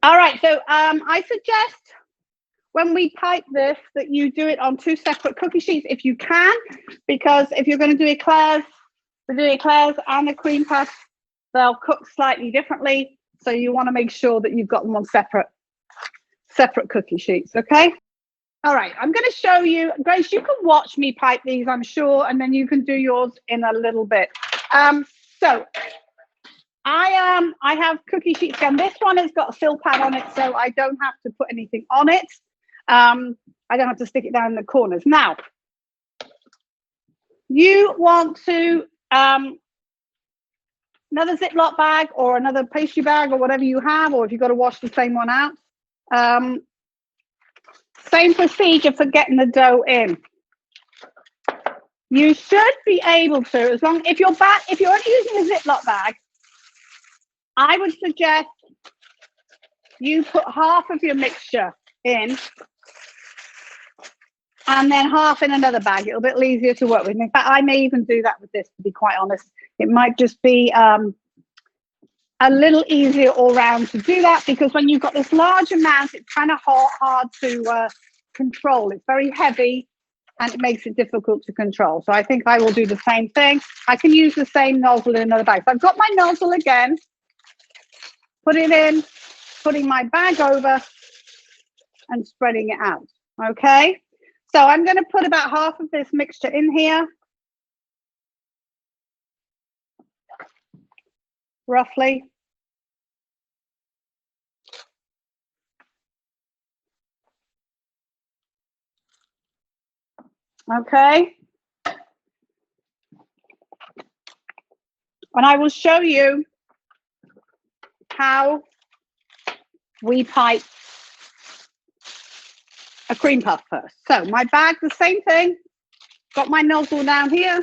All right, so I suggest when we pipe this that you do it on 2 separate cookie sheets if you can, because if you're going to do eclairs, and the cream puff, they'll cook slightly differently. So you want to make sure that you've got them on separate cookie sheets, okay? All right, I'm going to show you. Grace, you can watch me pipe these, I'm sure, and then you can do yours in a little bit. So I have cookie sheets again. This one has got a fill pad on it, so I don't have to put anything on it. I don't have to stick it down in the corners. Now, you want to another Ziploc bag or another pastry bag or whatever you have, or if you've got to wash the same one out. Same procedure for getting the dough in. You should be able to, if you're only using a Ziploc bag, I would suggest you put half of your mixture in and then half in another bag. It'll be a bit easier to work with. In fact, I may even do that with this, to be quite honest. It might just be a little easier all round to do that, because when you've got this large amount, it's kind of hard to control. It's very heavy and it makes it difficult to control. So I think I will do the same thing. I can use the same nozzle in another bag. So I've got my nozzle again, put it in, putting my bag over and spreading it out, okay? So I'm going to put about half of this mixture in here, roughly. Okay. And I will show you how we pipe a cream puff first. So my bag, the same thing. Got my nozzle down here,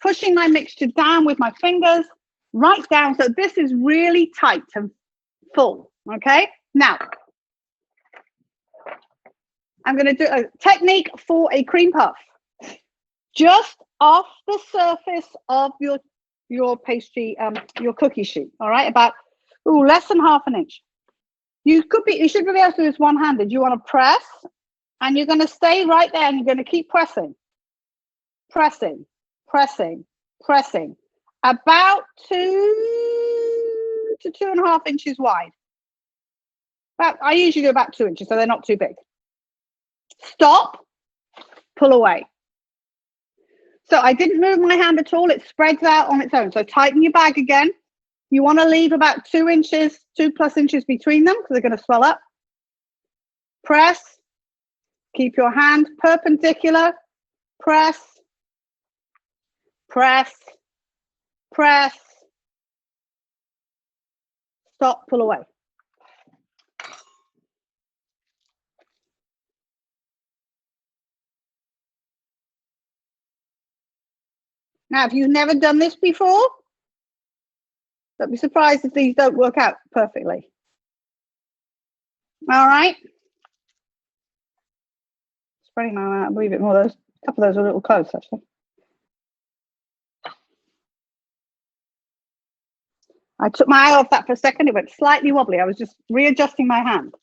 pushing my mixture down with my fingers, right down. So this is really tight and full, okay? Now, I'm going to do a technique for a cream puff. Just off the surface of your pastry, your cookie sheet, all right? About less than half an inch. You should be able to do this one-handed. You want to press, and you're going to stay right there, and you're going to keep pressing, pressing, pressing, pressing. About 2 to 2.5 inches wide. I usually do about 2 inches, so they're not too big. Stop, pull away. So I didn't move my hand at all. It spreads out on its own. So tighten your bag again. You want to leave about 2 inches, 2+ inches between them, because they're going to swell up. Press. Keep your hand perpendicular. Press. Press. Press. stop, pull away. Now, if you've never done this before, don't be surprised if these don't work out perfectly. All right. Spreading them out a wee bit more. Those, a couple of those are a little close, actually. I took my eye off that for a second. It went slightly wobbly. I was just readjusting my hand.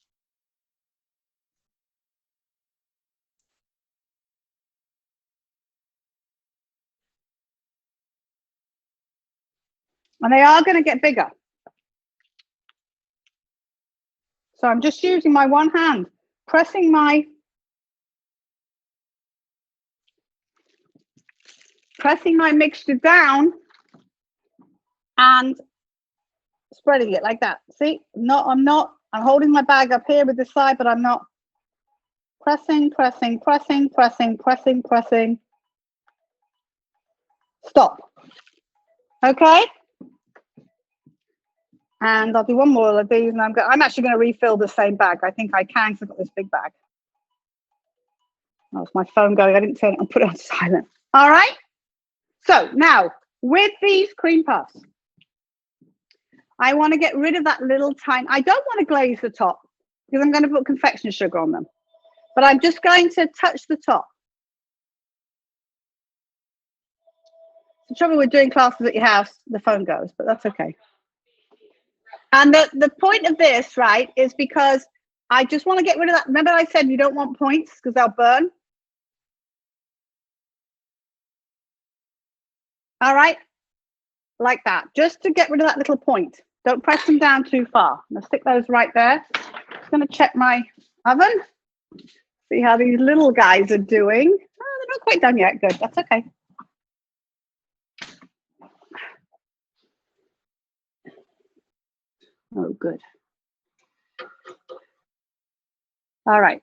And they are going to get bigger. So I'm just using my one hand, pressing my mixture down and spreading it like that. See, I'm holding my bag up here with this side, but I'm not pressing. Stop. Okay. And I'll do one more of these, and I'm actually going to refill the same bag. I think I can, because I've got this big bag. That was my phone going. I didn't turn it on, put it on silent. All right. So now, with these cream puffs, I want to get rid of that little tiny, I don't want to glaze the top, because I'm going to put confectioner sugar on them. But I'm just going to touch the top. The trouble with doing classes at your house, the phone goes, but that's okay. And the point of this, right, is because I just want to get rid of that. Remember I said you don't want points because they'll burn? All right, like that, just to get rid of that little point. Don't press them down too far. I'm going to stick those right there. I'm going to check my oven, see how these little guys are doing. Oh, they're not quite done yet. Good, that's okay. Oh, good. All right.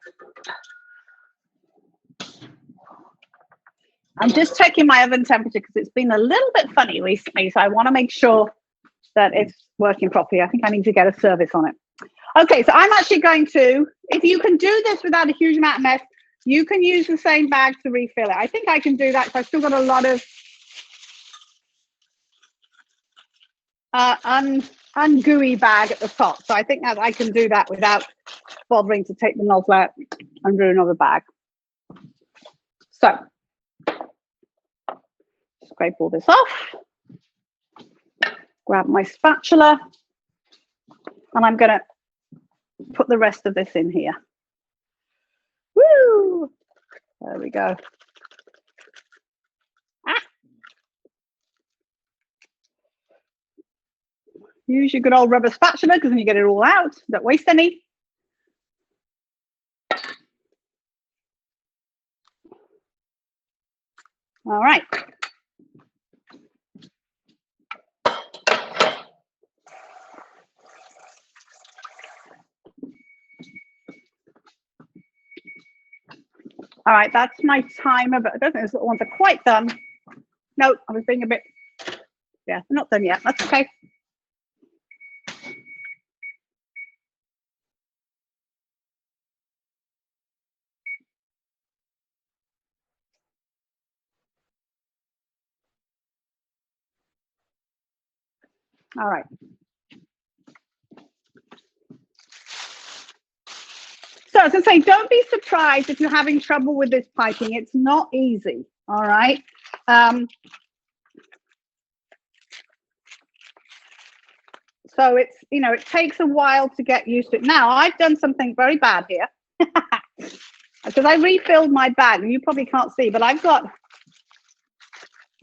I'm just checking my oven temperature because it's been a little bit funny recently, so I want to make sure that it's working properly. I think I need to get a service on it. Okay, so I'm actually going to, if you can do this without a huge amount of mess, you can use the same bag to refill it. I think I can do that because I've still got a lot of ungooey bag at the top. So I think that I can do that without bothering to take the nozzle out and do another bag. So scrape all this off, grab my spatula, and I'm going to put the rest of this in here. Woo! There we go. Use your good old rubber spatula because then you get it all out. Don't waste any. All right. All right, that's my timer, but I don't think those little ones are quite done. No, I was being a bit, yeah, they're not done yet. That's okay. All right. So as I say, don't be surprised if you're having trouble with this piping. It's not easy. All right. So it's, you know, it takes a while to get used to it. Now, I've done something very bad here because I refilled my bag, and you probably can't see, but I've got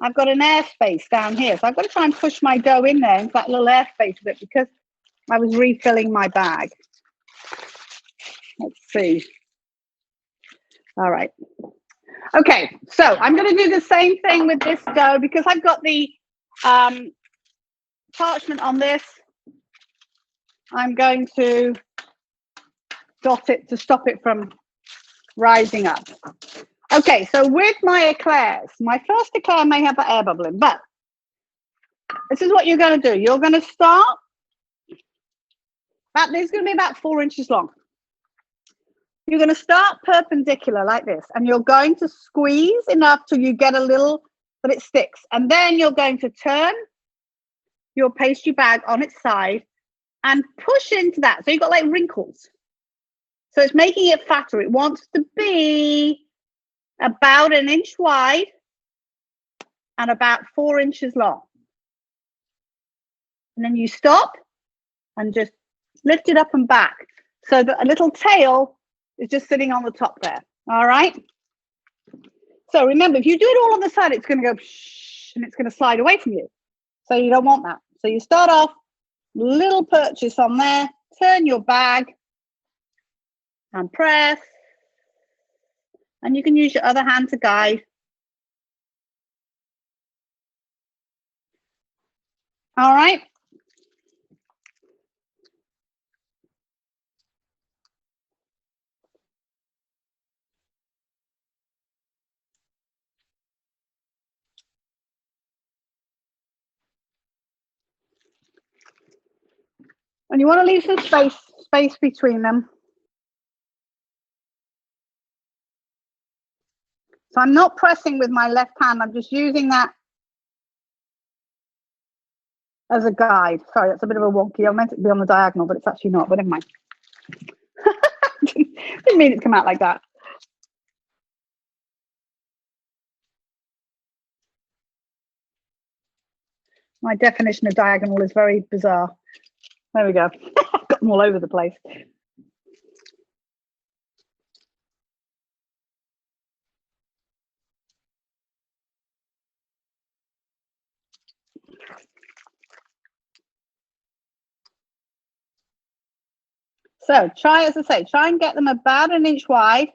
an airspace down here. So I've got to try and push my dough in there into that little airspace of it because I was refilling my bag. Let's see. All right. Okay, so I'm going to do the same thing with this dough because I've got the parchment on this. I'm going to dot it to stop it from rising up. Okay, so with my eclairs, my first eclair may have an air bubble in, but this is what you're going to do. You're going to start There's going to be about 4 inches long. You're going to start perpendicular like this, and you're going to squeeze enough till you get a little that it sticks. And then you're going to turn your pastry bag on its side and push into that. So you've got like wrinkles. So it's making it fatter. It wants to be about 1 inch wide and about 4 inches long. And then you stop and just lift it up and back so that a little tail is just sitting on the top there. All right. So remember, if you do it all on the side, it's going to go and it's going to slide away from you. So you don't want that. So you start off, little purchase on there, turn your bag and press. And you can use your other hand to guide. All right. And you want to leave some space between them. So I'm not pressing with my left hand. I'm just using that as a guide. Sorry, that's a bit of a wonky. I meant it to be on the diagonal, but it's actually not. But never mind. Didn't mean it to come out like that. My definition of diagonal is very bizarre. There we go. Got them all over the place. So try, as I say, try and get them about 1 inch wide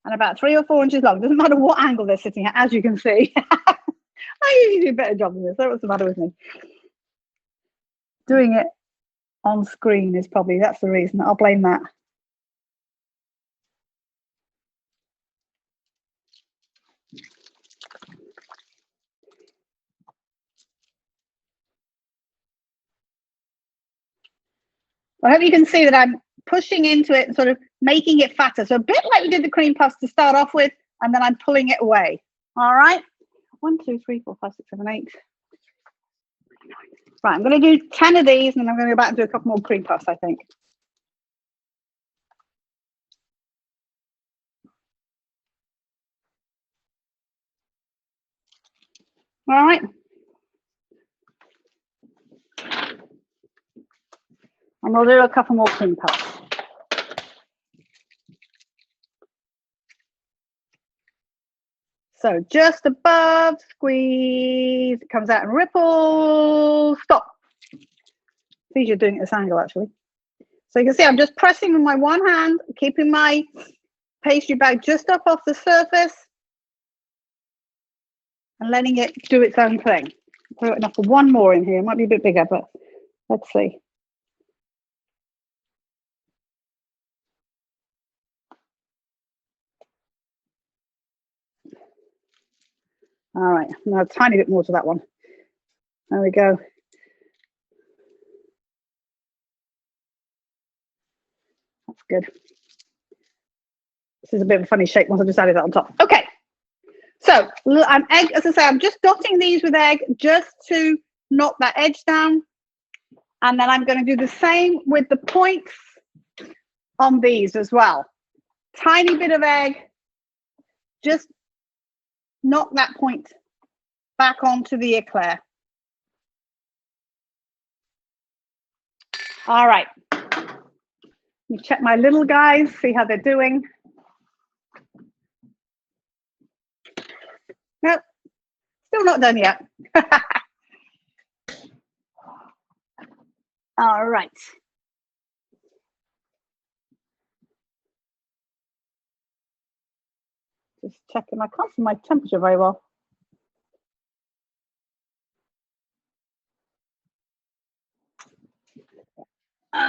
and about 3 or 4 inches long. Doesn't matter what angle they're sitting at, as you can see. I usually do a better job than this. So what's the matter with me? Doing it on screen is probably, that's the reason. I'll blame that. I hope you can see that I'm pushing into it and sort of making it fatter. So a bit like we did the cream puffs to start off with, and then I'm pulling it away. All right. 1, 2, 3, 4, 5, 6, 7, 8. Right, I'm going to do 10 of these, and then I'm going to go back and do a couple more cream puffs, I think. All right. And we'll do a couple more cream puffs. So just above, squeeze, it comes out and ripples, stop. See, you're doing it at this angle, actually. So you can see I'm just pressing with my one hand, keeping my pastry bag just up off the surface and letting it do its own thing. Throw enough for one more in here. It might be a bit bigger, but let's see. All right, now a tiny bit more to that one. There we go. That's good. This is a bit of a funny shape once I just added that on top. Okay, so I'm egg, as I say, I'm just dotting these with egg just to knock that edge down. And then I'm going to do the same with the points on these as well. Tiny bit of egg, just knock that point back onto the eclair. All right. Let me check my little guys, see how they're doing. Nope, still not done yet. All right. Just checking, I can't see my temperature very well.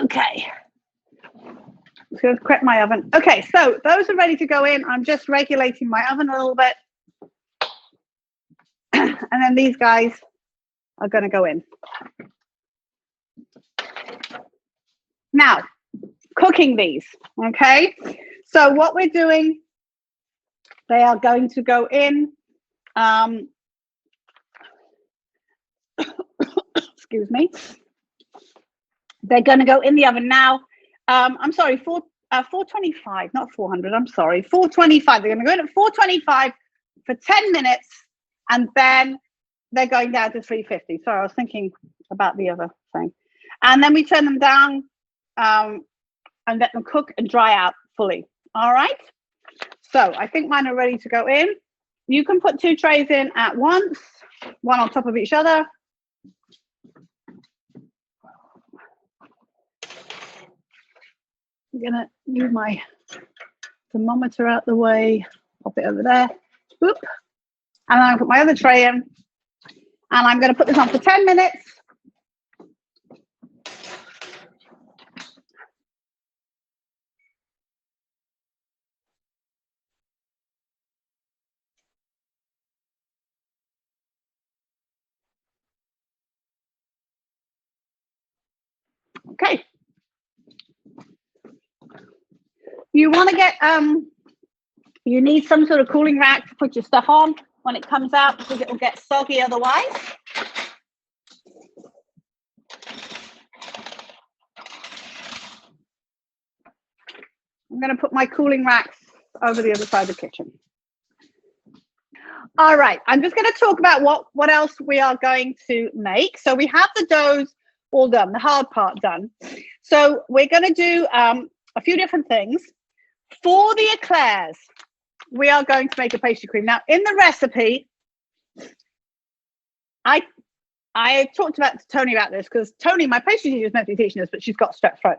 Okay. Just going to correct my oven. Okay, so those are ready to go in. I'm just regulating my oven a little bit. And then these guys are going to go in. Now, cooking these, okay? So what we're doing, they are going to go in, excuse me. They're going to go in the oven now. I'm sorry, 425, not 400. I'm sorry, 425. They're going to go in at 425 for 10 minutes, and then they're going down to 350. Sorry, I was thinking about the other thing. And then we turn them down and let them cook and dry out fully. All right. So I think mine are ready to go in. You can put 2 trays in at once, one on top of each other. I'm gonna move my thermometer out the way, pop it over there, boop, and I'll put my other tray in, and I'm gonna put this on for 10 minutes. Okay. You want to get, you need some sort of cooling rack to put your stuff on when it comes out, because it will get soggy otherwise. I'm going to put my cooling racks over the other side of the kitchen. All right, I'm just going to talk about what else we are going to make. So we have the doughs all done, the hard part done. So we're going to do a few different things. For the eclairs, we are going to make a pastry cream. Now, in the recipe, I talked to Tony about this, because Tony, my pastry teacher, is meant to be teaching us, but she's got strep throat.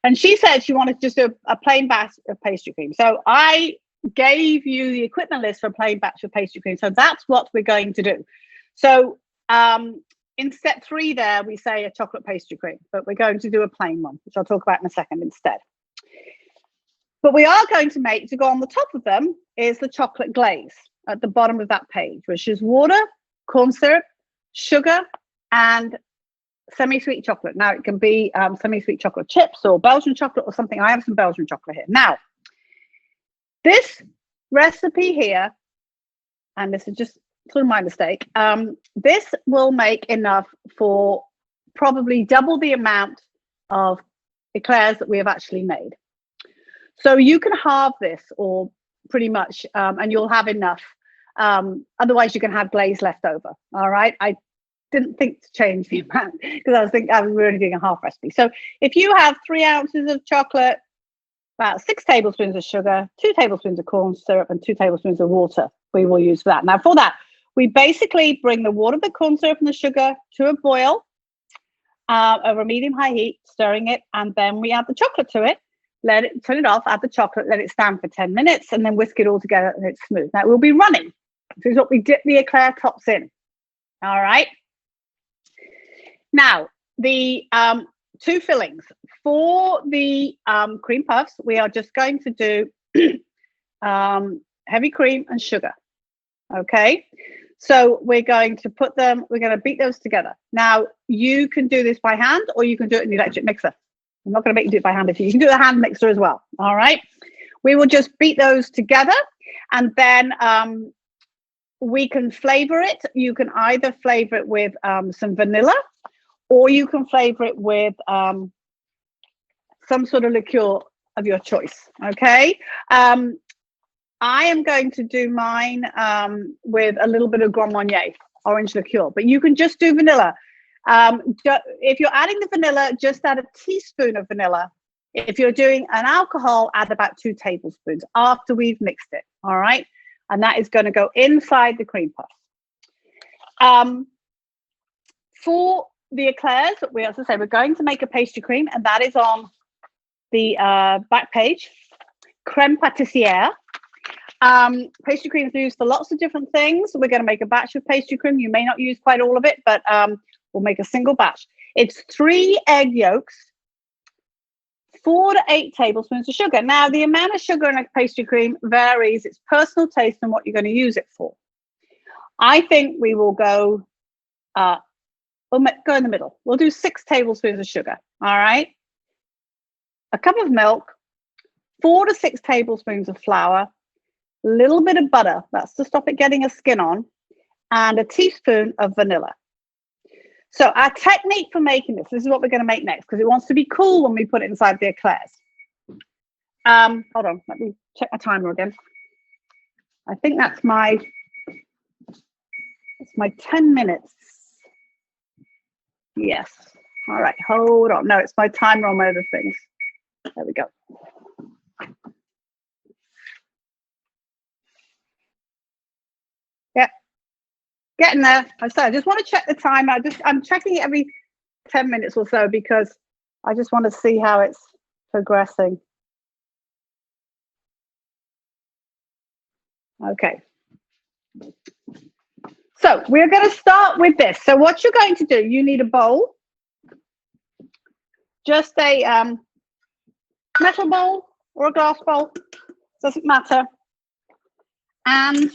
And she said she wanted to just do a plain batch of pastry cream. So I gave you the equipment list for a plain batch of pastry cream. So that's what we're going to do. So in step 3 there, we say a chocolate pastry cream, but we're going to do a plain one, which I'll talk about in a second instead. But we are going to make, to go on the top of them, is the chocolate glaze at the bottom of that page, which is water, corn syrup, sugar, and semi-sweet chocolate. Now, it can be semi-sweet chocolate chips or Belgian chocolate or something. I have some Belgian chocolate here. Now, this recipe here, and this is just sort of my mistake, this will make enough for probably double the amount of eclairs that we have actually made. So you can halve this, or pretty much, and you'll have enough. Otherwise, you can have glaze left over. All right. I didn't think to change the amount, because I was thinking we were only doing a half recipe. So if you have 3 ounces of chocolate, about 6 tablespoons of sugar, 2 tablespoons of corn syrup, and 2 tablespoons of water, we will use for that. Now, for that, we basically bring the water, the corn syrup, and the sugar to a boil over medium-high heat, stirring it, and then we add the chocolate to it. Let it, turn it off, add the chocolate, let it stand for 10 minutes, and then whisk it all together, and it's smooth. Now, we'll be running. This is what we dip the eclair tops in. All right. Now, the 2 fillings. For the cream puffs, we are just going to do heavy cream and sugar. Okay. So we're going to put them, we're going to beat those together. Now, you can do this by hand, or you can do it in the electric mixer. I'm not going to make you do it by hand. If you can do the hand mixer as well. All right. We will just beat those together, and then we can flavor it. You can either flavor it with some vanilla, or you can flavor it with some sort of liqueur of your choice. Okay. I am going to do mine with a little bit of Grand Marnier orange liqueur, but you can just do vanilla. If you're adding the vanilla, just add a teaspoon of vanilla. If you're doing an alcohol, add about 2 tablespoons after we've mixed it. All right. And that is going to go inside the cream puff. For the eclairs, we also say we're going to make a pastry cream, and that is on the back page. Creme pâtissière. Pastry cream is used for lots of different things. We're going to make a batch of pastry cream. You may not use quite all of it, but we'll make a single batch. It's 3 egg yolks, 4 to 8 tablespoons of sugar. Now, the amount of sugar in a pastry cream varies. It's personal taste and what you're going to use it for. I think we will go, we'll go in the middle. We'll do 6 tablespoons of sugar. All right. a cup of milk, 4 to 6 tablespoons of flour, a little bit of butter, that's to stop it getting a skin on, and a teaspoon of vanilla. So our technique for making this is what we're going to make next, because it wants to be cool when we put it inside the eclairs. Hold on, let me check my timer again. I think it's my 10 minutes. Yes. All right, hold on. No, it's my timer on my other things. There we go. Yeah, getting there. I just want to check the timer. I'm checking it every 10 minutes or so because I just want to see how it's progressing. Okay. So we're going to start with this. So what you're going to do, you need a bowl, just a metal bowl or a glass bowl, doesn't matter. And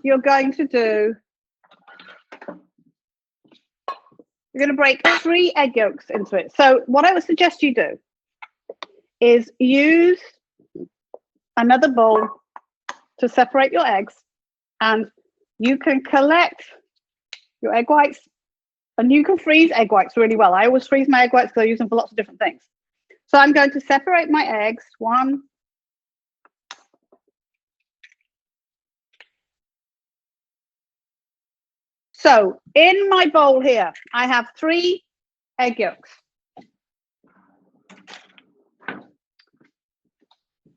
you're going to break 3 egg yolks into it. So what I would suggest you do is use another bowl to separate your eggs, and you can collect your egg whites, and you can freeze egg whites really well. I always freeze my egg whites because I use them for lots of different things. So I'm going to separate my eggs. 1, so in my bowl here, I have 3 egg yolks.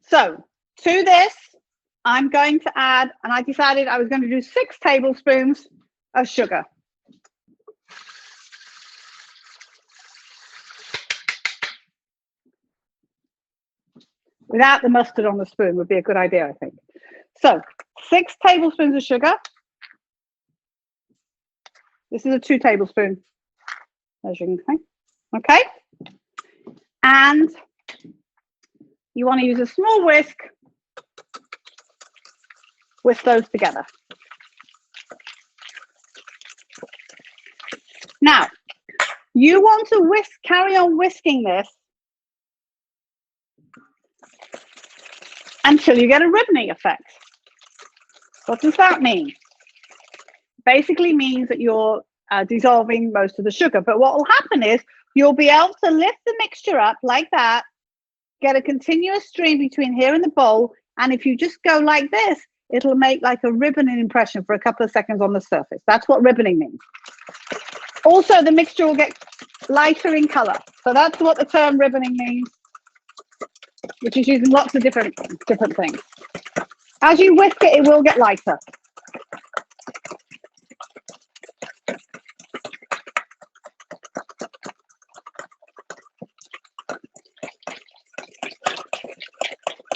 So to this, I'm going to add, and I decided I was going to do 6 tablespoons of sugar. Without the mustard on the spoon would be a good idea, I think. So 6 tablespoons of sugar. This is a 2 tablespoon, as you can see. Okay. And you want to use a small whisk. Whisk those together. Now, you want to carry on whisking this until you get a ribboning effect. What does that mean? Basically means that you're dissolving most of the sugar. But what will happen is you'll be able to lift the mixture up like that, get a continuous stream between here and the bowl, and if you just go like this, it'll make like a ribboning impression for a couple of seconds on the surface. That's what ribboning means. Also, the mixture will get lighter in color. So that's what the term ribboning means, which is using lots of different things. As you whisk it, it will get lighter.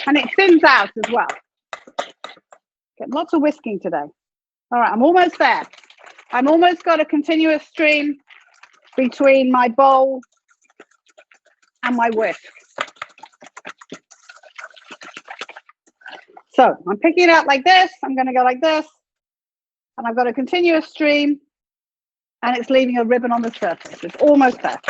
And it thins out as well. Get lots of whisking today. All right, I'm almost there. I'm almost got a continuous stream between my bowl and my whisk. So I'm picking it out like this. I'm going to go like this. And I've got a continuous stream. And it's leaving a ribbon on the surface. It's almost there.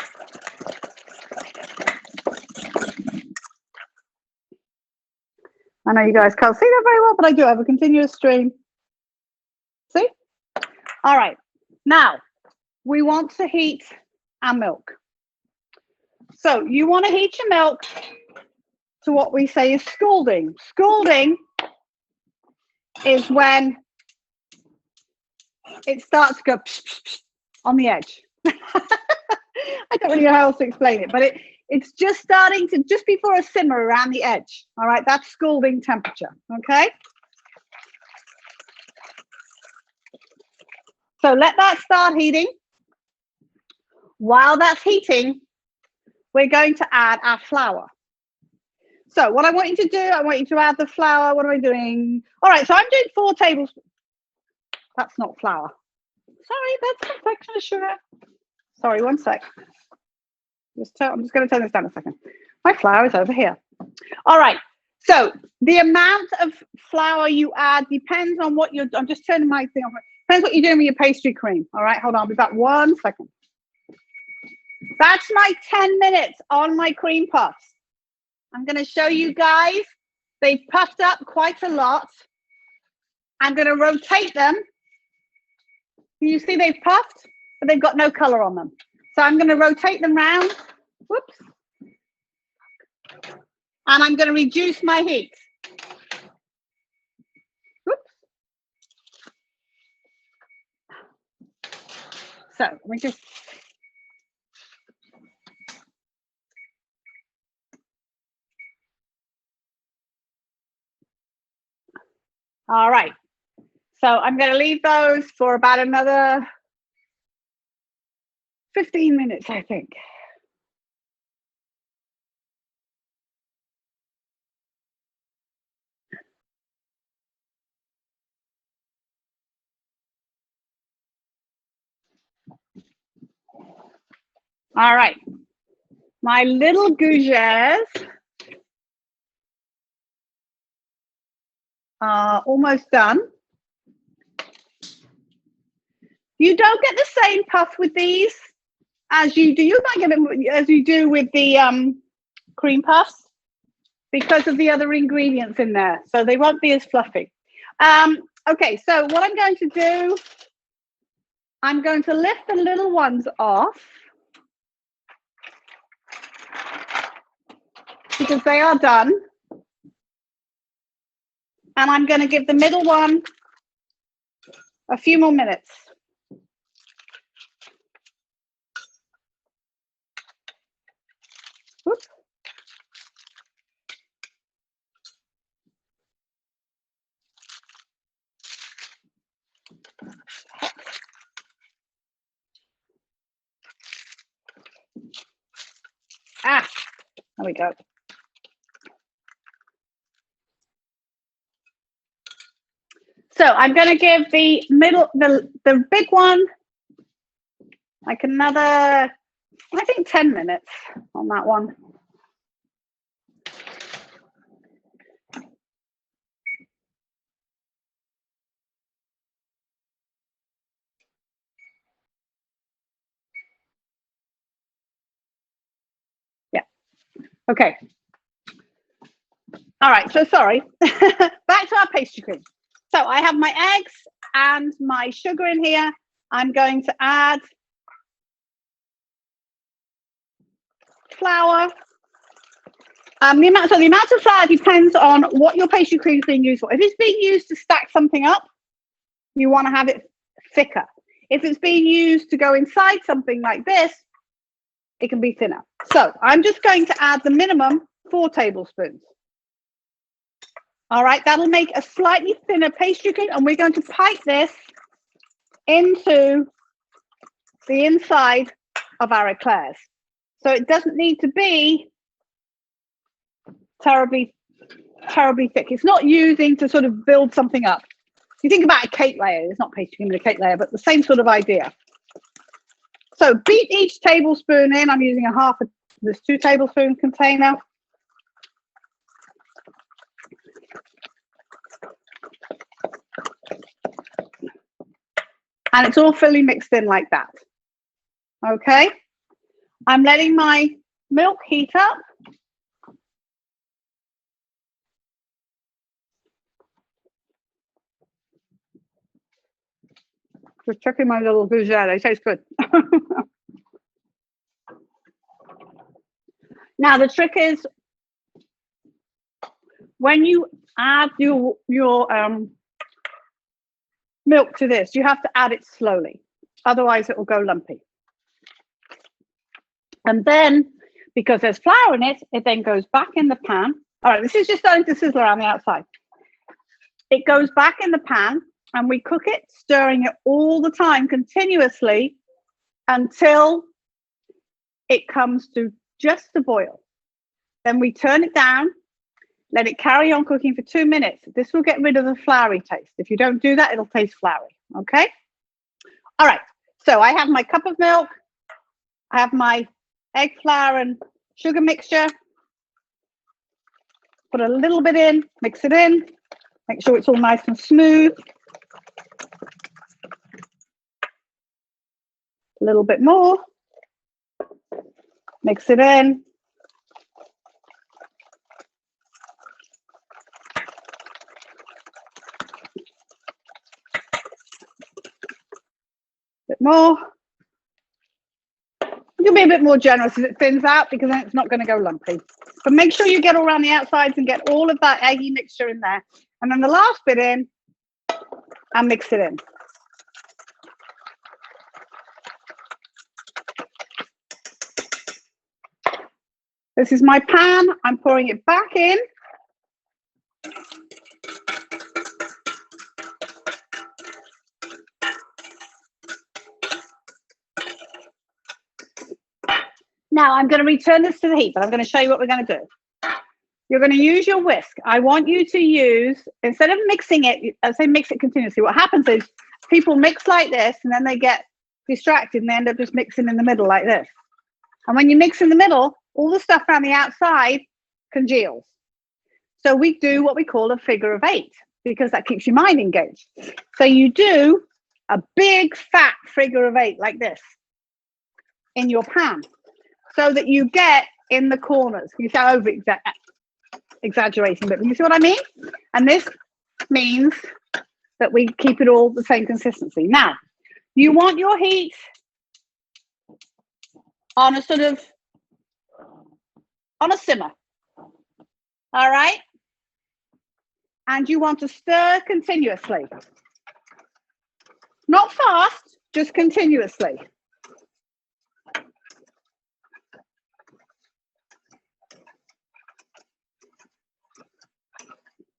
I know you guys can't see that very well, but I do have a continuous stream. See? All right. Now, we want to heat our milk. So you want to heat your milk to what we say is scalding. Scalding is when it starts to go psh, psh, psh on the edge. I don't really know how else to explain it, but it's just starting to, just before a simmer around the edge. All right, that's scalding temperature, okay? So let that start heating. While that's heating, we're going to add our flour. So what I want you to do, I want you to add the flour. What am I doing? All right, so I'm doing 4 tablespoons. That's not flour. Sorry, that's a fraction of sugar. Sorry, one sec. I'm just going to turn this down a second. My flour is over here. All right. So the amount of flour you add depends on what you're. I'm just turning my thing off. Depends what you're doing with your pastry cream. All right. Hold on. I'll be back 1 second. That's my 10 minutes on my cream puffs. I'm going to show you guys. They've puffed up quite a lot. I'm going to rotate them. You see they've puffed, but they've got no color on them. So I'm going to rotate them round. Whoops. And I'm going to reduce my heat. Whoops. So let me just. All right. So I'm going to leave those for about another 15 minutes, I think. All right. My little gougères are almost done. You don't get the same puff with these as you do. You might get it as you do with the cream puffs because of the other ingredients in there. So they won't be as fluffy. Okay, so what I'm going to do, I'm going to lift the little ones off because they are done. And I'm going to give the middle one a few more minutes. Oops. There we go. So I'm going to give the middle, the big one, like another, I think 10 minutes on that one. Yeah. Okay. All right. So sorry. Back to our pastry cream. So I have my eggs and my sugar in here. I'm going to add flour. The amount of flour depends on what your pastry cream is being used for. If it's being used to stack something up, you want to have it thicker. If it's being used to go inside something like this, it can be thinner. So I'm just going to add the minimum 4 tablespoons. All right, that'll make a slightly thinner pastry cream, and we're going to pipe this into the inside of our eclairs. So it doesn't need to be terribly thick. It's not using to sort of build something up. You think about a cake layer, it's not pastry cream in a cake layer, but the same sort of idea. So beat each tablespoon in. I'm using a half of this 2 tablespoon container. And it's all fully mixed in like that. Okay. I'm letting my milk heat up. Just checking my little gougère. They taste good. Now the trick is when you add your milk to this, you have to add it slowly. Otherwise, it will go lumpy. And then, because there's flour in it, it then goes back in the pan. All right, this is just starting to sizzle around the outside. It goes back in the pan, and we cook it, stirring it all the time, continuously, until it comes to just a boil. Then we turn it down, let it carry on cooking for 2 minutes. This will get rid of the floury taste. If you don't do that, it'll taste floury, okay? All right, so I have my cup of milk. I have my egg, flour, and sugar mixture. Put a little bit in, mix it in, make sure it's all nice and smooth. A little bit more. Mix it in. Bit more. You can be a bit more generous as it thins out because then it's not going to go lumpy. But make sure you get all around the outsides and get all of that eggy mixture in there. And then the last bit in and mix it in. This is my pan. I'm pouring it back in. Now I'm going to return this to the heat, but I'm going to show you what we're going to do. You're going to use your whisk. I want you to use, instead of mixing it, I say mix it continuously. What happens is people mix like this and then they get distracted and they end up just mixing in the middle like this. And when you mix in the middle, all the stuff around the outside congeals. So we do what we call a figure of 8 because that keeps your mind engaged. So you do a big fat figure of 8 like this in your pan so that you get in the corners. You sound over exaggerating, but you see what I mean? And this means that we keep it all the same consistency. Now, you want your heat on a sort of, on a simmer, all right? And you want to stir continuously. Not fast, just continuously.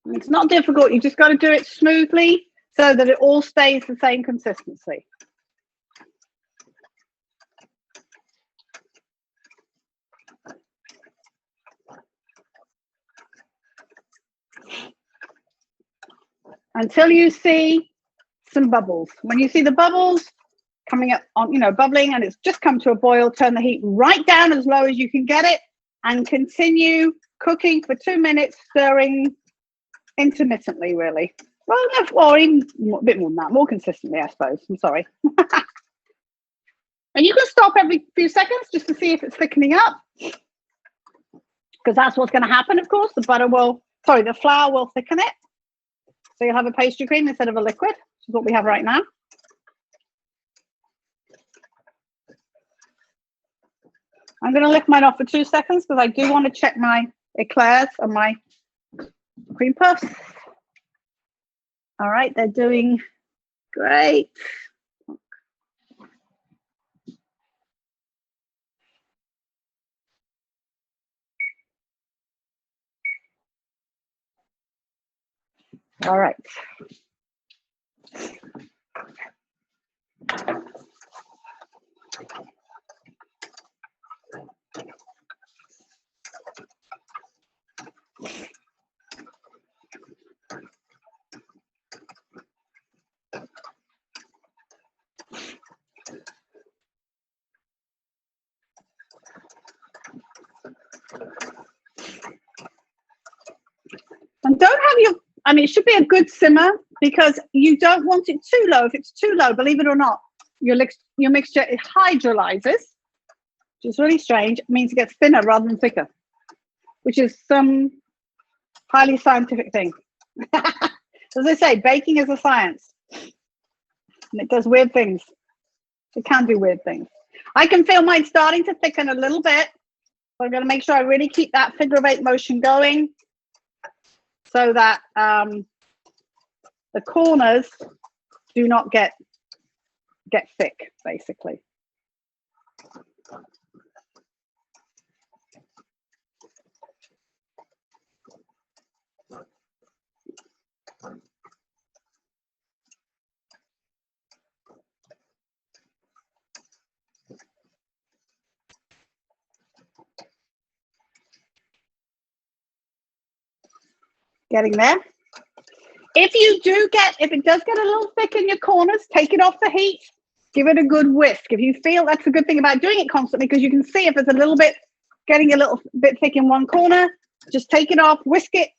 It's not difficult, you just got to do it smoothly so that it all stays the same consistency. Until you see some bubbles. When you see the bubbles coming up on, bubbling and it's just come to a boil, turn the heat right down as low as you can get it and continue cooking for 2 minutes, stirring intermittently, really. Well, or even a bit more than that, more consistently, I suppose. I'm sorry. And you can stop every few seconds just to see if it's thickening up, because that's what's going to happen, of course. The flour will thicken it. So you'll have a pastry cream instead of a liquid, which is what we have right now. I'm going to lift mine off for 2 seconds because I do want to check my eclairs and my cream puffs. All right, they're doing great. All right. And don't have your, it should be a good simmer because you don't want it too low. If it's too low, believe it or not, your mixture, it hydrolyzes, which is really strange. It means it gets thinner rather than thicker, which is some highly scientific thing. As I say, baking is a science and it does weird things. It can do weird things. I can feel mine starting to thicken a little bit, so I'm going to make sure I really keep that figure of 8 motion going so that the corners do not get thick, basically. Getting there. If it does get a little thick in your corners, take it off the heat, give it a good whisk. If you feel, that's a good thing about doing it constantly, because you can see if it's a little bit getting a little bit thick in one corner, just take it off, whisk it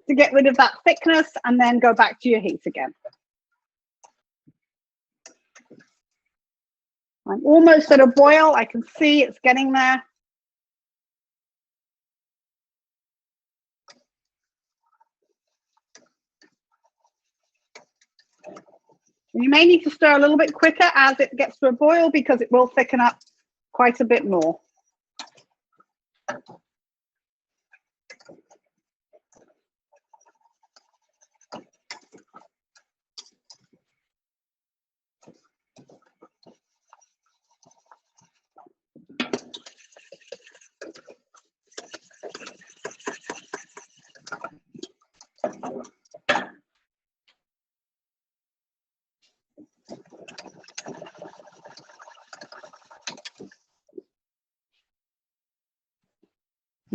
to get rid of that thickness, and then go back to your heat again. I'm almost at a boil. I can see it's getting there. You may need to stir a little bit quicker as it gets to a boil because it will thicken up quite a bit more.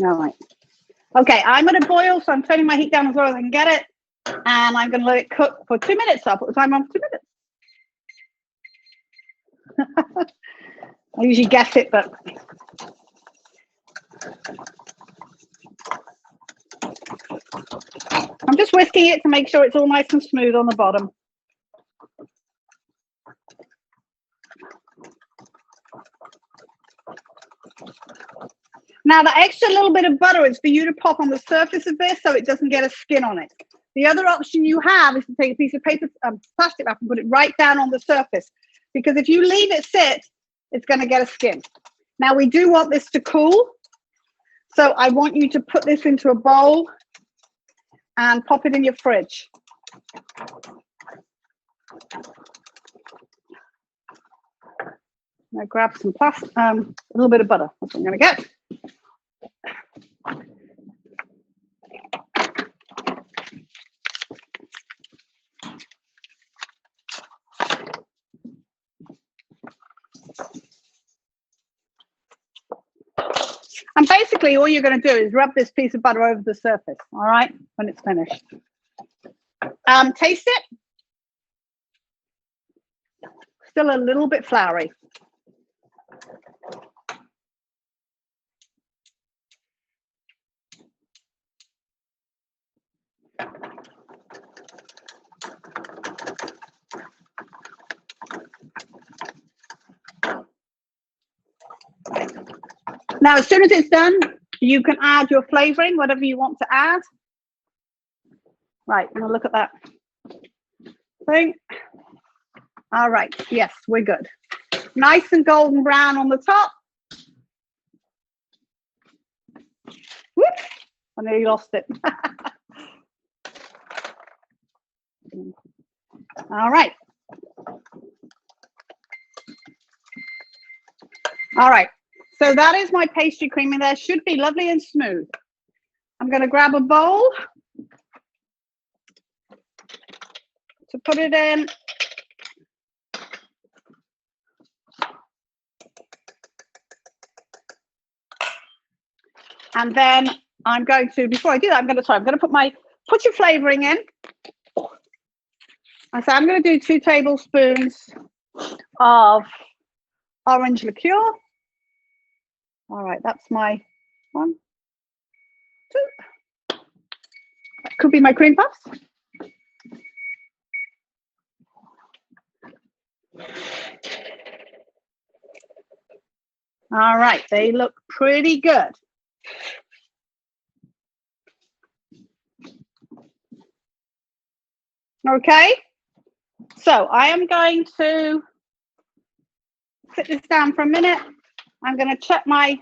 All right. Okay, I'm at a boil, so I'm turning my heat down as low as I can get it. And I'm going to let it cook for 2 minutes. So I'll put the time on for 2 minutes. I usually guess it, but I'm just whisking it to make sure it's all nice and smooth on the bottom. Now, the extra little bit of butter is for you to pop on the surface of this so it doesn't get a skin on it. The other option you have is to take a piece of paper, plastic wrap, and put it right down on the surface. Because if you leave it sit, it's going to get a skin. Now, we do want this to cool. So I want you to put this into a bowl and pop it in your fridge. Now grab some plastic, a little bit of butter. That's what I'm going to get. And basically all you're going to do is rub this piece of butter over the surface, all right, when it's finished. Taste it. Still a little bit floury. Now, as soon as it's done, you can add your flavoring, whatever you want to add. Right, now look at that thing. All right, yes, we're good. Nice and golden brown on the top. Whoops, I nearly lost it. All right. All right, so that is my pastry cream in there. Should be lovely and smooth. I'm going to grab a bowl to put it in. And then I'm going to, before I do that, I'm going to put your flavoring in. So I'm going to do 2 tablespoons of orange liqueur. All right, that's my 1, 2. That could be my cream puffs. All right, they look pretty good. Okay, so I am going to sit this down for a minute. I'm going to check my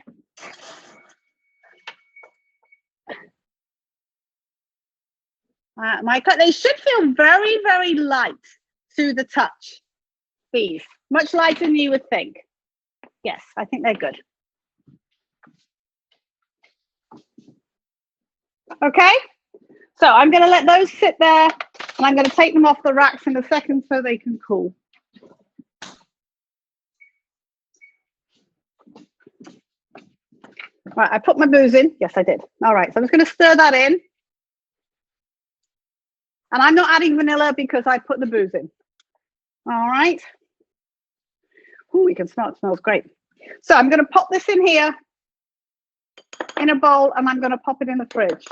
they should feel very, very light to the touch. These, much lighter than you would think. Yes, I think they're good. Okay, so I'm going to let those sit there, and I'm going to take them off the racks in a second so they can cool. Right, I put my booze in. Yes, I did. All right, so I'm just going to stir that in. And I'm not adding vanilla because I put the booze in. All right. Oh, you can smell it. It smells great. So I'm going to pop this in here in a bowl, and I'm going to pop it in the fridge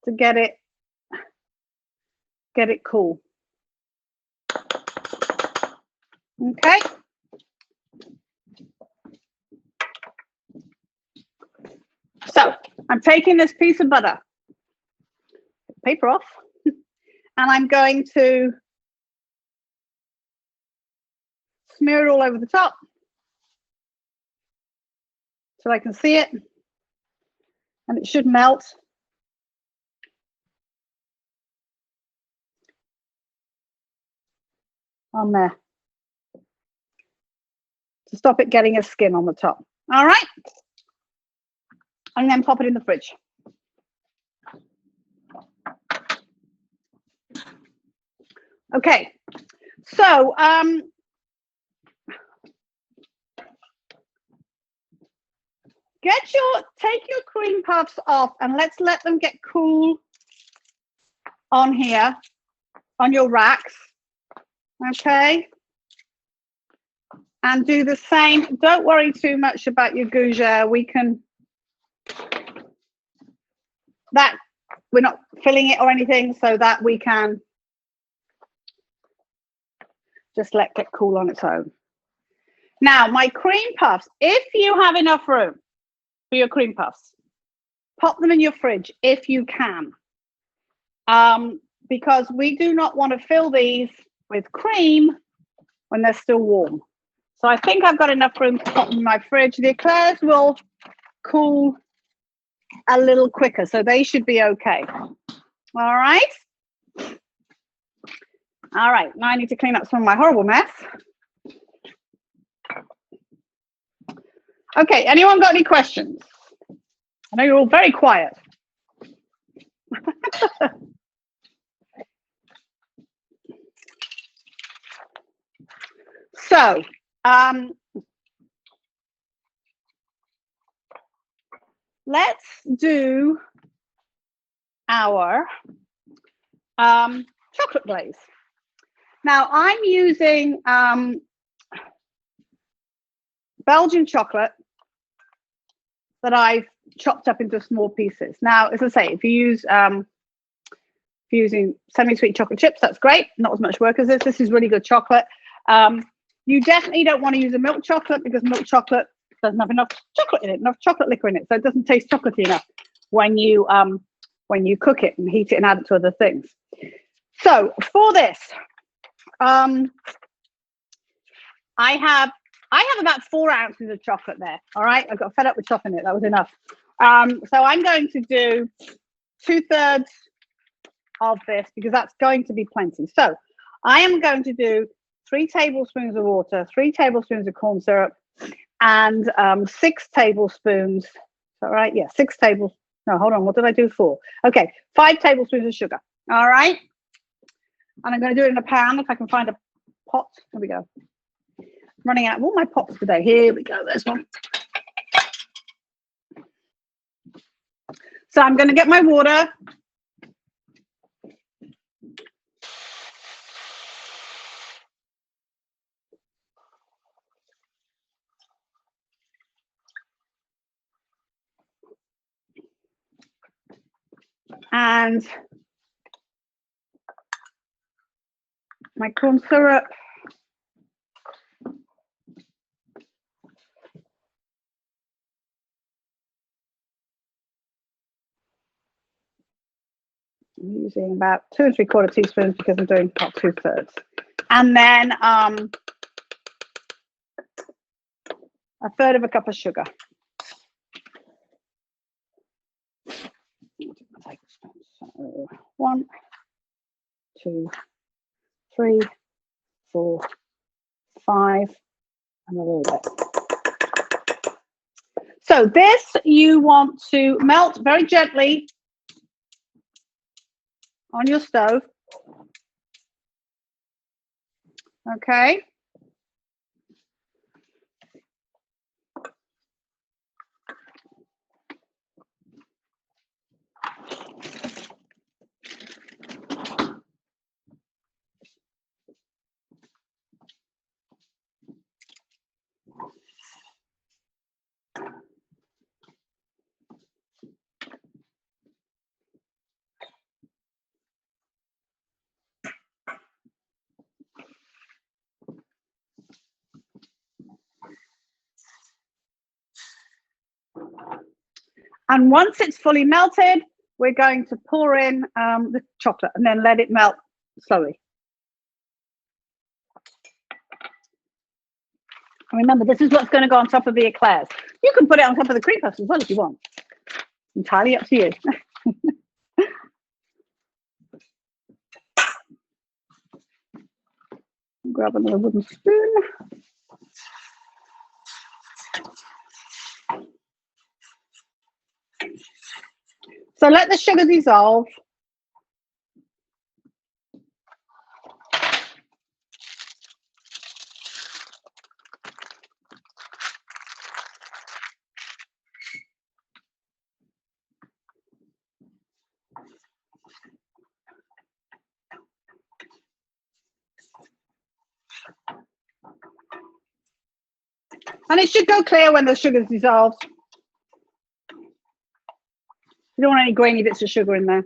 to get it cool. Okay. So I'm taking this piece of butter, paper off, and I'm going to smear it all over the top so I can see it, and it should melt. On there to stop it getting a skin on the top. All right, and then pop it in the fridge. Okay, so take your cream puffs off and let's let them get cool on here on your racks. Okay, and do the same. Don't worry too much about your gougere. We're not filling it or anything, so that we can just let it get cool on its own. Now, my cream puffs, if you have enough room for your cream puffs, pop them in your fridge if you can, because we do not want to fill these with cream when they're still warm. So I think I've got enough room to pop them in my fridge. The eclairs will cool a little quicker, so they should be okay. All right. All right, now I need to clean up some of my horrible mess. Okay, anyone got any questions? I know you're all very quiet. So, let's do our chocolate glaze. Now, I'm using Belgian chocolate that I've chopped up into small pieces. Now, as I say, if you're using semi-sweet chocolate chips, that's great. Not as much work as this. This is really good chocolate. You definitely don't want to use a milk chocolate because milk chocolate doesn't have enough chocolate in it, enough chocolate liquor in it, so it doesn't taste chocolatey enough when you cook it and heat it and add it to other things. So for this, I have about 4 ounces of chocolate there. All right, I got fed up with chopping it. That was enough. So I'm going to do 2/3 of this because that's going to be plenty. So I am going to do 3 tablespoons of water, 3 tablespoons of corn syrup, and 6 tablespoons. Is that right? Yeah, 6 tablespoons. No, hold on. What did I do? 4. Okay, 5 tablespoons of sugar. All right. And I'm going to do it in a pan if I can find a pot. There we go. I'm running out of all my pots today. Here we go. There's one. So I'm going to get my water. And my corn syrup. I'm using about 2 3/4 teaspoons because I'm doing about 2/3. And then 1/3 of a cup of sugar. 1, 2, 3, 4, 5, and a little bit. So this you want to melt very gently on your stove. Okay. And once it's fully melted, we're going to pour in the chocolate and then let it melt slowly. Remember, this is what's going to go on top of the eclairs. You can put it on top of the cream puffs as well if you want. Entirely up to you. Grab another wooden spoon. So let the sugar dissolve. And it should go clear when the sugar's dissolved. You don't want any grainy bits of sugar in there.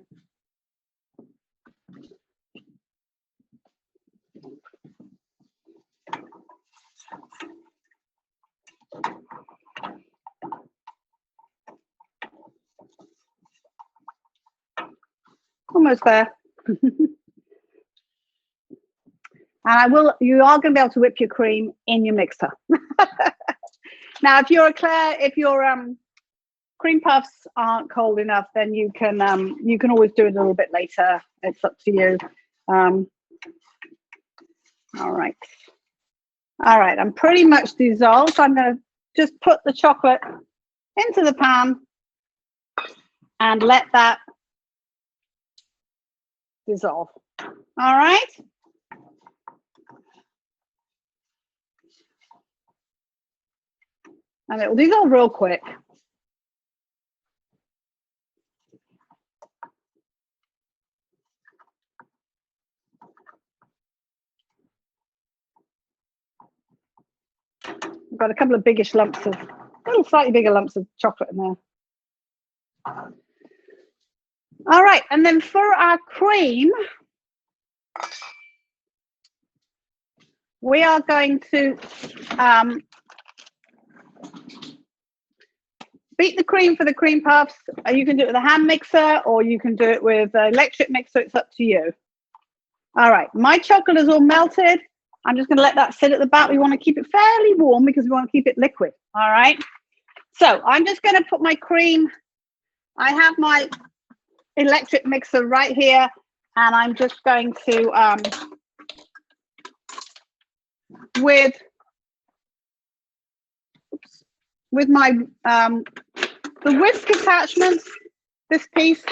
Almost there. And you are going to be able to whip your cream in your mixer. Now, if your cream puffs aren't cold enough, then you can always do it a little bit later. It's up to you. All right. I'm pretty much dissolved. So I'm going to just put the chocolate into the pan and let that dissolve. All right. And it will dissolve real quick. I've got a couple of slightly bigger lumps of chocolate in there. All right, and then for our cream, we are going to beat the cream for the cream puffs. You can do it with a hand mixer or you can do it with an electric mixer. It's up to you. All right, my chocolate is all melted. I'm just going to let that sit at the back. We want to keep it fairly warm because we want to keep it liquid. All right. So I'm just going to put my cream. I have my electric mixer right here, and I'm just going to, with my, the whisk attachments, this piece,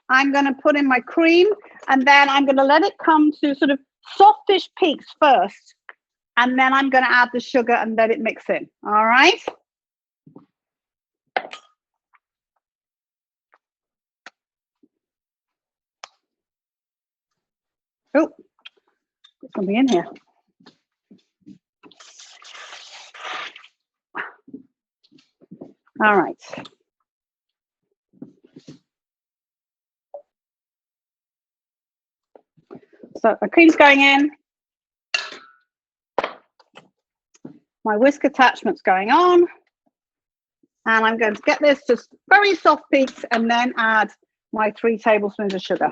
I'm going to put in my cream, and then I'm going to let it come to sort of softish peaks first, and then I'm going to add the sugar and let it mix in. All right. Oh, there's something in here. All right. So my cream's going in. My whisk attachment's going on. And I'm going to get this just very soft peaks and then add my 3 tablespoons of sugar.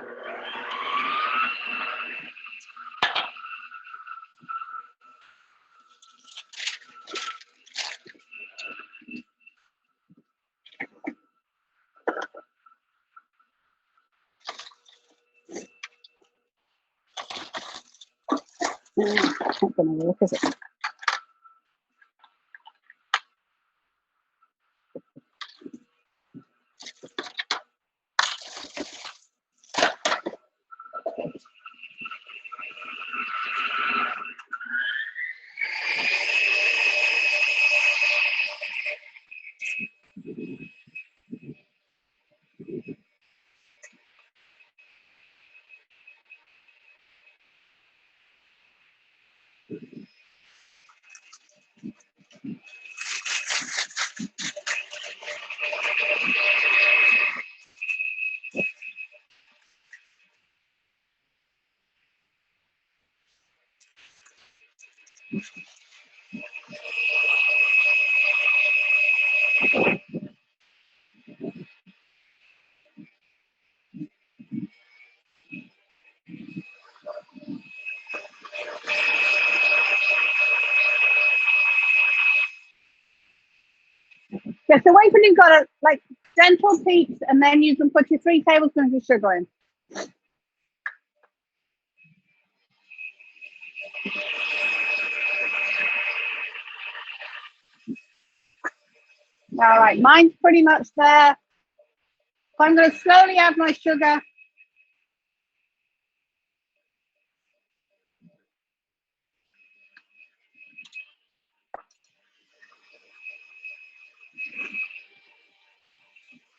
That's not going to work, is it? Yeah, so wait till you've got a like gentle peaks, and then you can put your 3 tablespoons of sugar in. All right, mine's pretty much there. So I'm going to slowly add my sugar.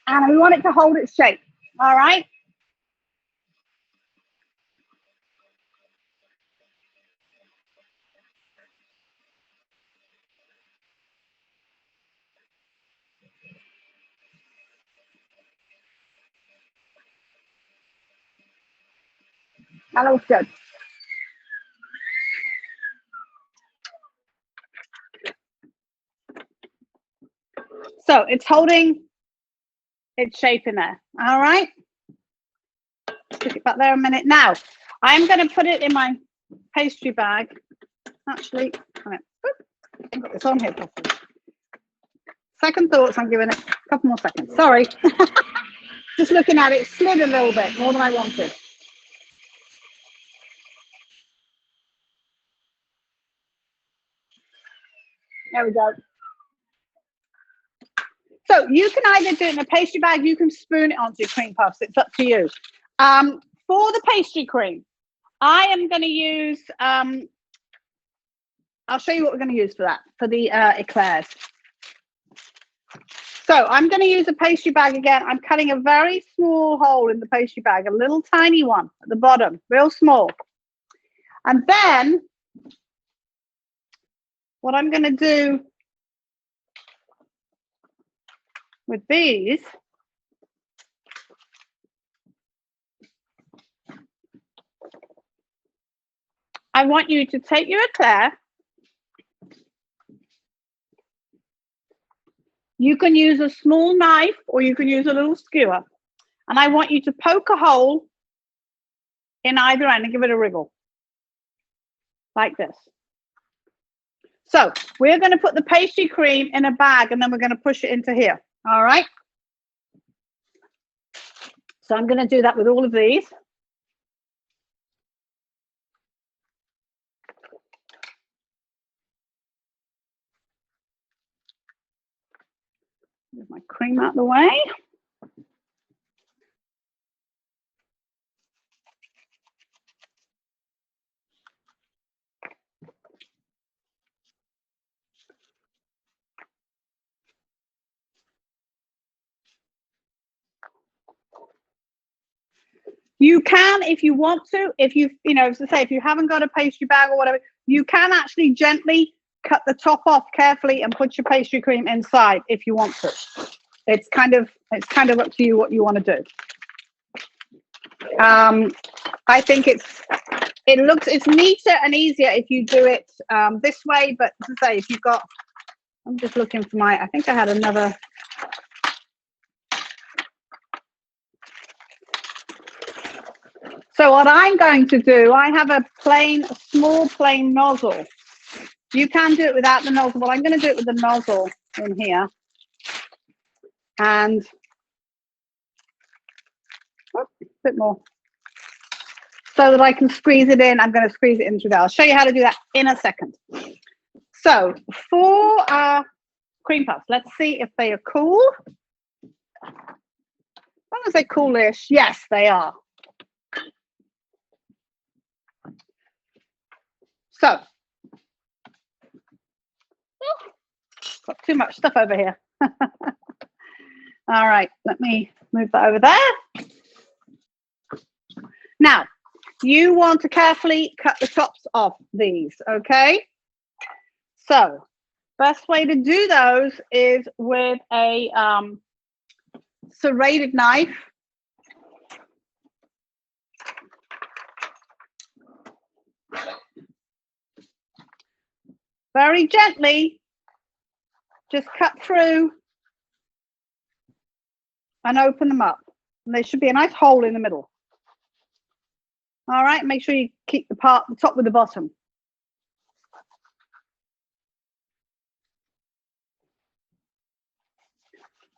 And we want it to hold its shape. All right. That looks good. So it's holding its shape in there. All right. Stick it back there a minute. Now, I'm going to put it in my pastry bag. Actually, I've got this on here properly. Second thoughts, I'm giving it a couple more seconds. Sorry. Just looking at it, slid a little bit more than I wanted. There we go. So you can either do it in a pastry bag, you can spoon it onto your cream puffs. It's up to you. For the pastry cream, I am going to use, I'll show you what we're going to use for that, for the eclairs. So I'm going to use a pastry bag again. I'm cutting a very small hole in the pastry bag, a little tiny one at the bottom, real small. And then what I'm going to do with these I want you to take your eclair. You can use a small knife or you can use a little skewer. And I want you to poke a hole in either end and give it a wriggle. Like this. So we're going to put the pastry cream in a bag and then we're going to push it into here. All right. So I'm going to do that with all of these. Move my cream out of the way. You can, if you want to, if you know, as I say, if you haven't got a pastry bag or whatever, you can actually gently cut the top off carefully and put your pastry cream inside if you want to. It's kind of up to you what you want to do. I think it's neater and easier if you do it this way. But as I say, if you've got, I'm just looking for my, I think I had another. So what I'm going to do, I have a small plain nozzle. You can do it without the nozzle, but I'm going to do it with the nozzle in here. And a bit more. So that I can squeeze it in. I'm going to squeeze it in through there. I'll show you how to do that in a second. So for our cream puffs, let's see if they are cool. As long as they're coolish, yes, they are. So, got too much stuff over here. All right, let me move that over there. Now, you want to carefully cut the tops off these, okay? So, best way to do those is with a serrated knife. Very gently, just cut through and open them up. And there should be a nice hole in the middle. All right, make sure you keep the top with the bottom.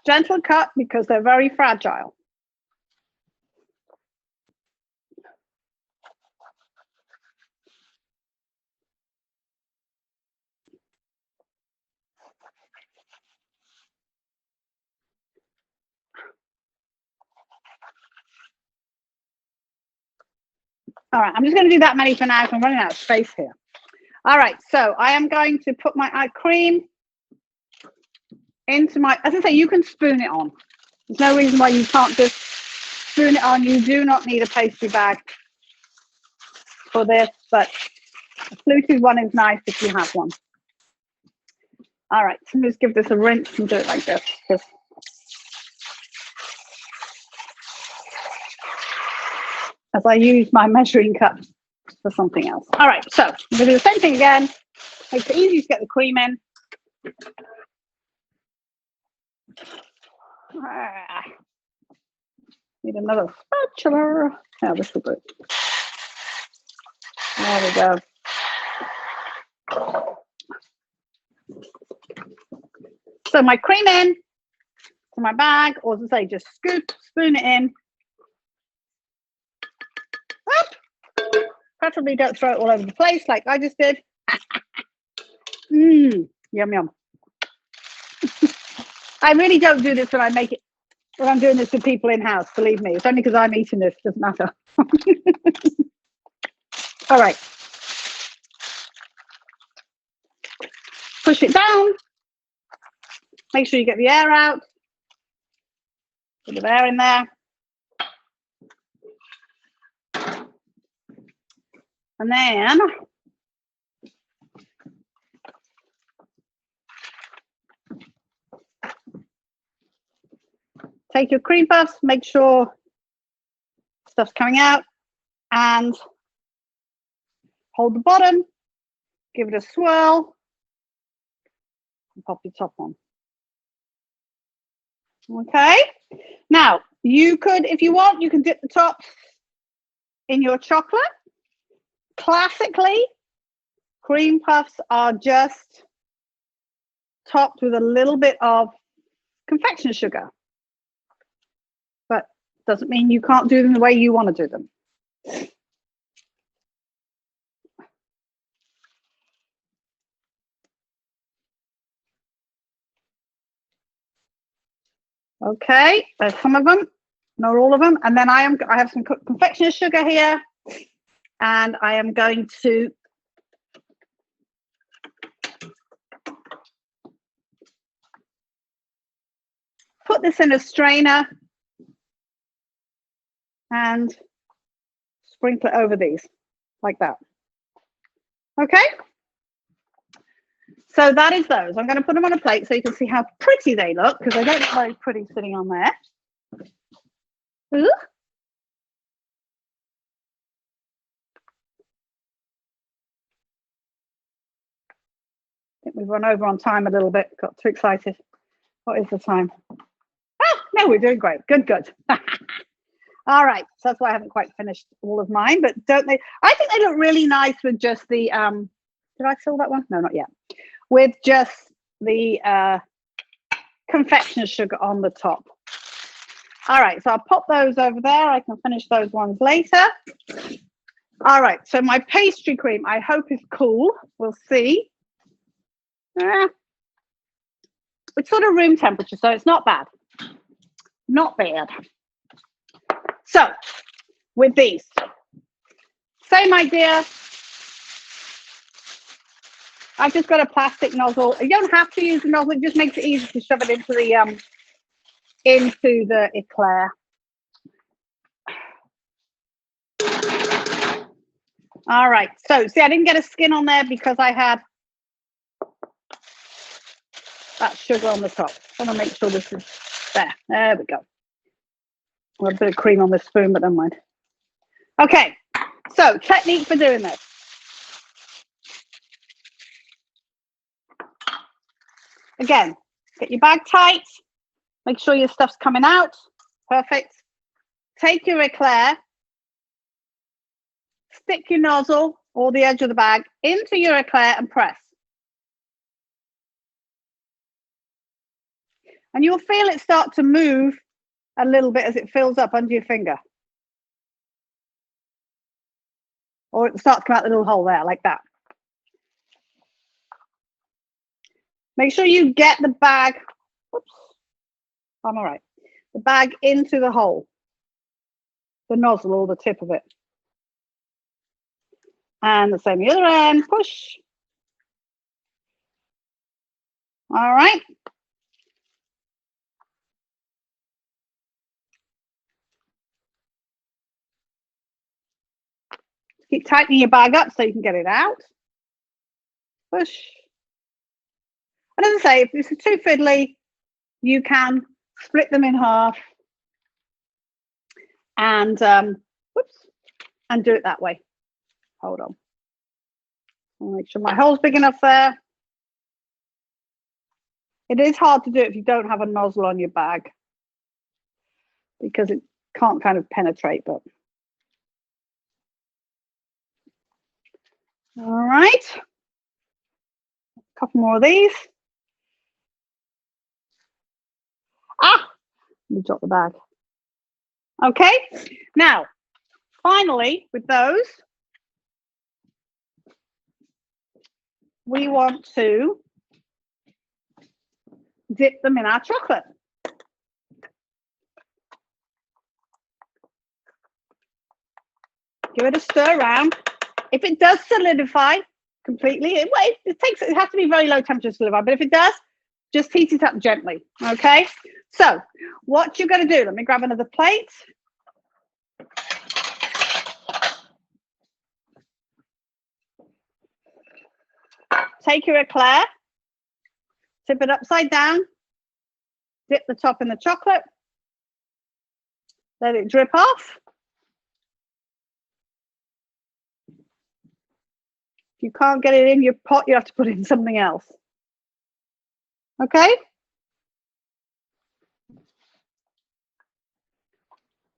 Gentle cut because they're very fragile. All right, I'm just going to do that many for now because I'm running out of space here. All right, so I am going to put my eye cream into my, as I say, you can spoon it on. There's no reason why you can't just spoon it on. You do not need a pastry bag for this, but a fluted one is nice if you have one. All right, so let's give this a rinse and do it like this. As I use my measuring cup for something else. All right, so I'm going to do the same thing again. Makes it easy to get the cream in. Need another spatula. Oh, this will do. There we go. So my cream in to my bag, or as I say, just scoop, spoon it in. Preferably don't throw it all over the place like I just did. Yum, yum. I really don't do this when I make it, when I'm doing this to people in house, believe me. It's only because I'm eating this, doesn't matter. All right. Push it down. Make sure you get the air out. Bit of air in there. And then take your cream puffs, make sure stuff's coming out, and hold the bottom, give it a swirl, and pop your top on. Okay, now you could, if you want, you can dip the top in your chocolate. Classically, cream puffs are just topped with a little bit of confectioner sugar, but doesn't mean you can't do them the way you want to do them. Okay, there's some of them, not all of them, and then I have some confectioner sugar here, and I am going to put this in a strainer and sprinkle it over these like that. Okay, so that is those. I'm going to put them on a plate so you can see how pretty they look, because they don't look very pretty sitting on there. Ooh. I think we've run over on time a little bit, got too excited. What is the time? Oh, no, we're doing great. Good, good. All right, so that's why I haven't quite finished all of mine, but don't they? I think they look really nice with just the, did I fill that one? No, not yet. With just the confectioner sugar on the top. All right, so I'll pop those over there. I can finish those ones later. All right, so my pastry cream, I hope is cool. We'll see. It's sort of room temperature, so it's not bad. Not bad. So, with these, same idea. I've just got a plastic nozzle. You don't have to use the nozzle, it just makes it easy to shove it into the eclair. All right, so see, I didn't get a skin on there because I had that sugar on the top. I want to make sure this is there. There we go. A bit of cream on the spoon, but never mind. Okay, so technique for doing this. Again, get your bag tight. Make sure your stuff's coming out. Perfect. Take your eclair. Stick your nozzle or the edge of the bag into your eclair and press. And you'll feel it start to move a little bit as it fills up under your finger. Or it starts to come out the little hole there, like that. Make sure you get the bag, oops, I'm all right, the bag into the hole, the nozzle or the tip of it. And the same the other end, push. All right. Keep tightening your bag up so you can get it out. Push. And as I say, if this is too fiddly, you can split them in half and whoops, and do it that way. Hold on. I'll make sure my hole's big enough there. It is hard to do it if you don't have a nozzle on your bag because it can't kind of penetrate, but all right. A couple more of these. Ah, you dropped the bag. Okay, now, finally, with those, we want to dip them in our chocolate. Give it a stir around. If it does solidify completely, it has to be very low temperature to solidify, but if it does, just heat it up gently, okay? So what you're going to do, let me grab another plate. Take your eclair, tip it upside down, dip the top in the chocolate, let it drip off. If you can't get it in your pot, you have to put it in something else. Okay?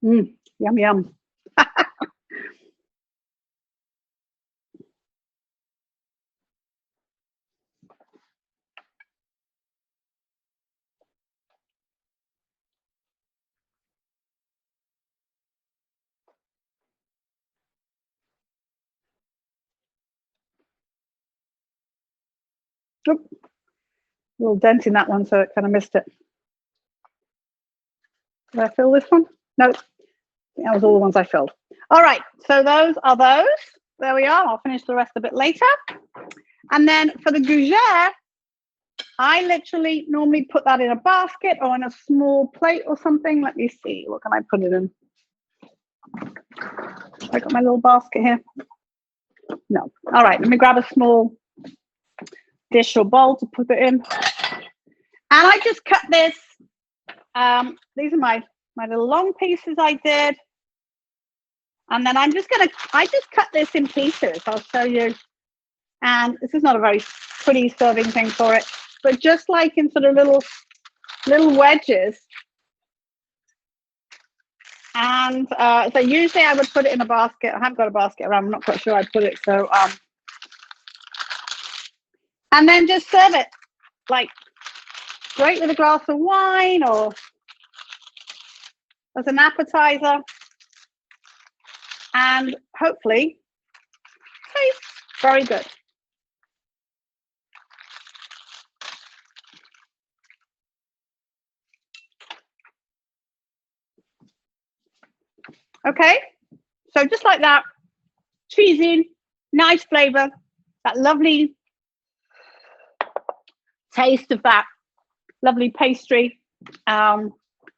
Yum, yum. Oop. A little dent in that one, so it kind of missed it. Did I fill this one? No, that was all the ones I filled. All right, so those are those. There we are. I'll finish the rest a bit later. And then for the gougere, I literally normally put that in a basket or in a small plate or something. Let me see. What can I put it in? I got my little basket here. No. All right, let me grab a small dish or bowl to put it in. And I just cut this. These are my little long pieces I did. And then I just cut this in pieces. I'll show you. And this is not a very pretty serving thing for it, but just like in sort of little wedges. And so usually I would put it in a basket. I haven't got a basket around. I'm not quite sure I'd put it. So, and then just serve it like great with a glass of wine or as an appetizer. And hopefully tastes very good. Okay, so just like that, cheesy, nice flavor, that lovely taste of that lovely pastry. And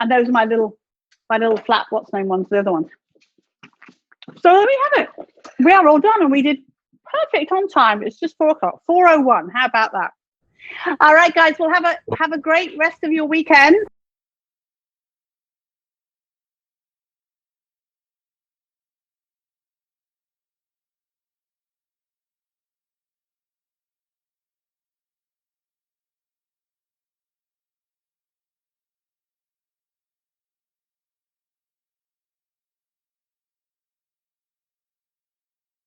those are my little flat what's name ones, the other ones. So there we have it. We are all done, and we did perfect on time. It's just 4 o'clock, 4:01. How about that? All right, guys. Well, have a great rest of your weekend.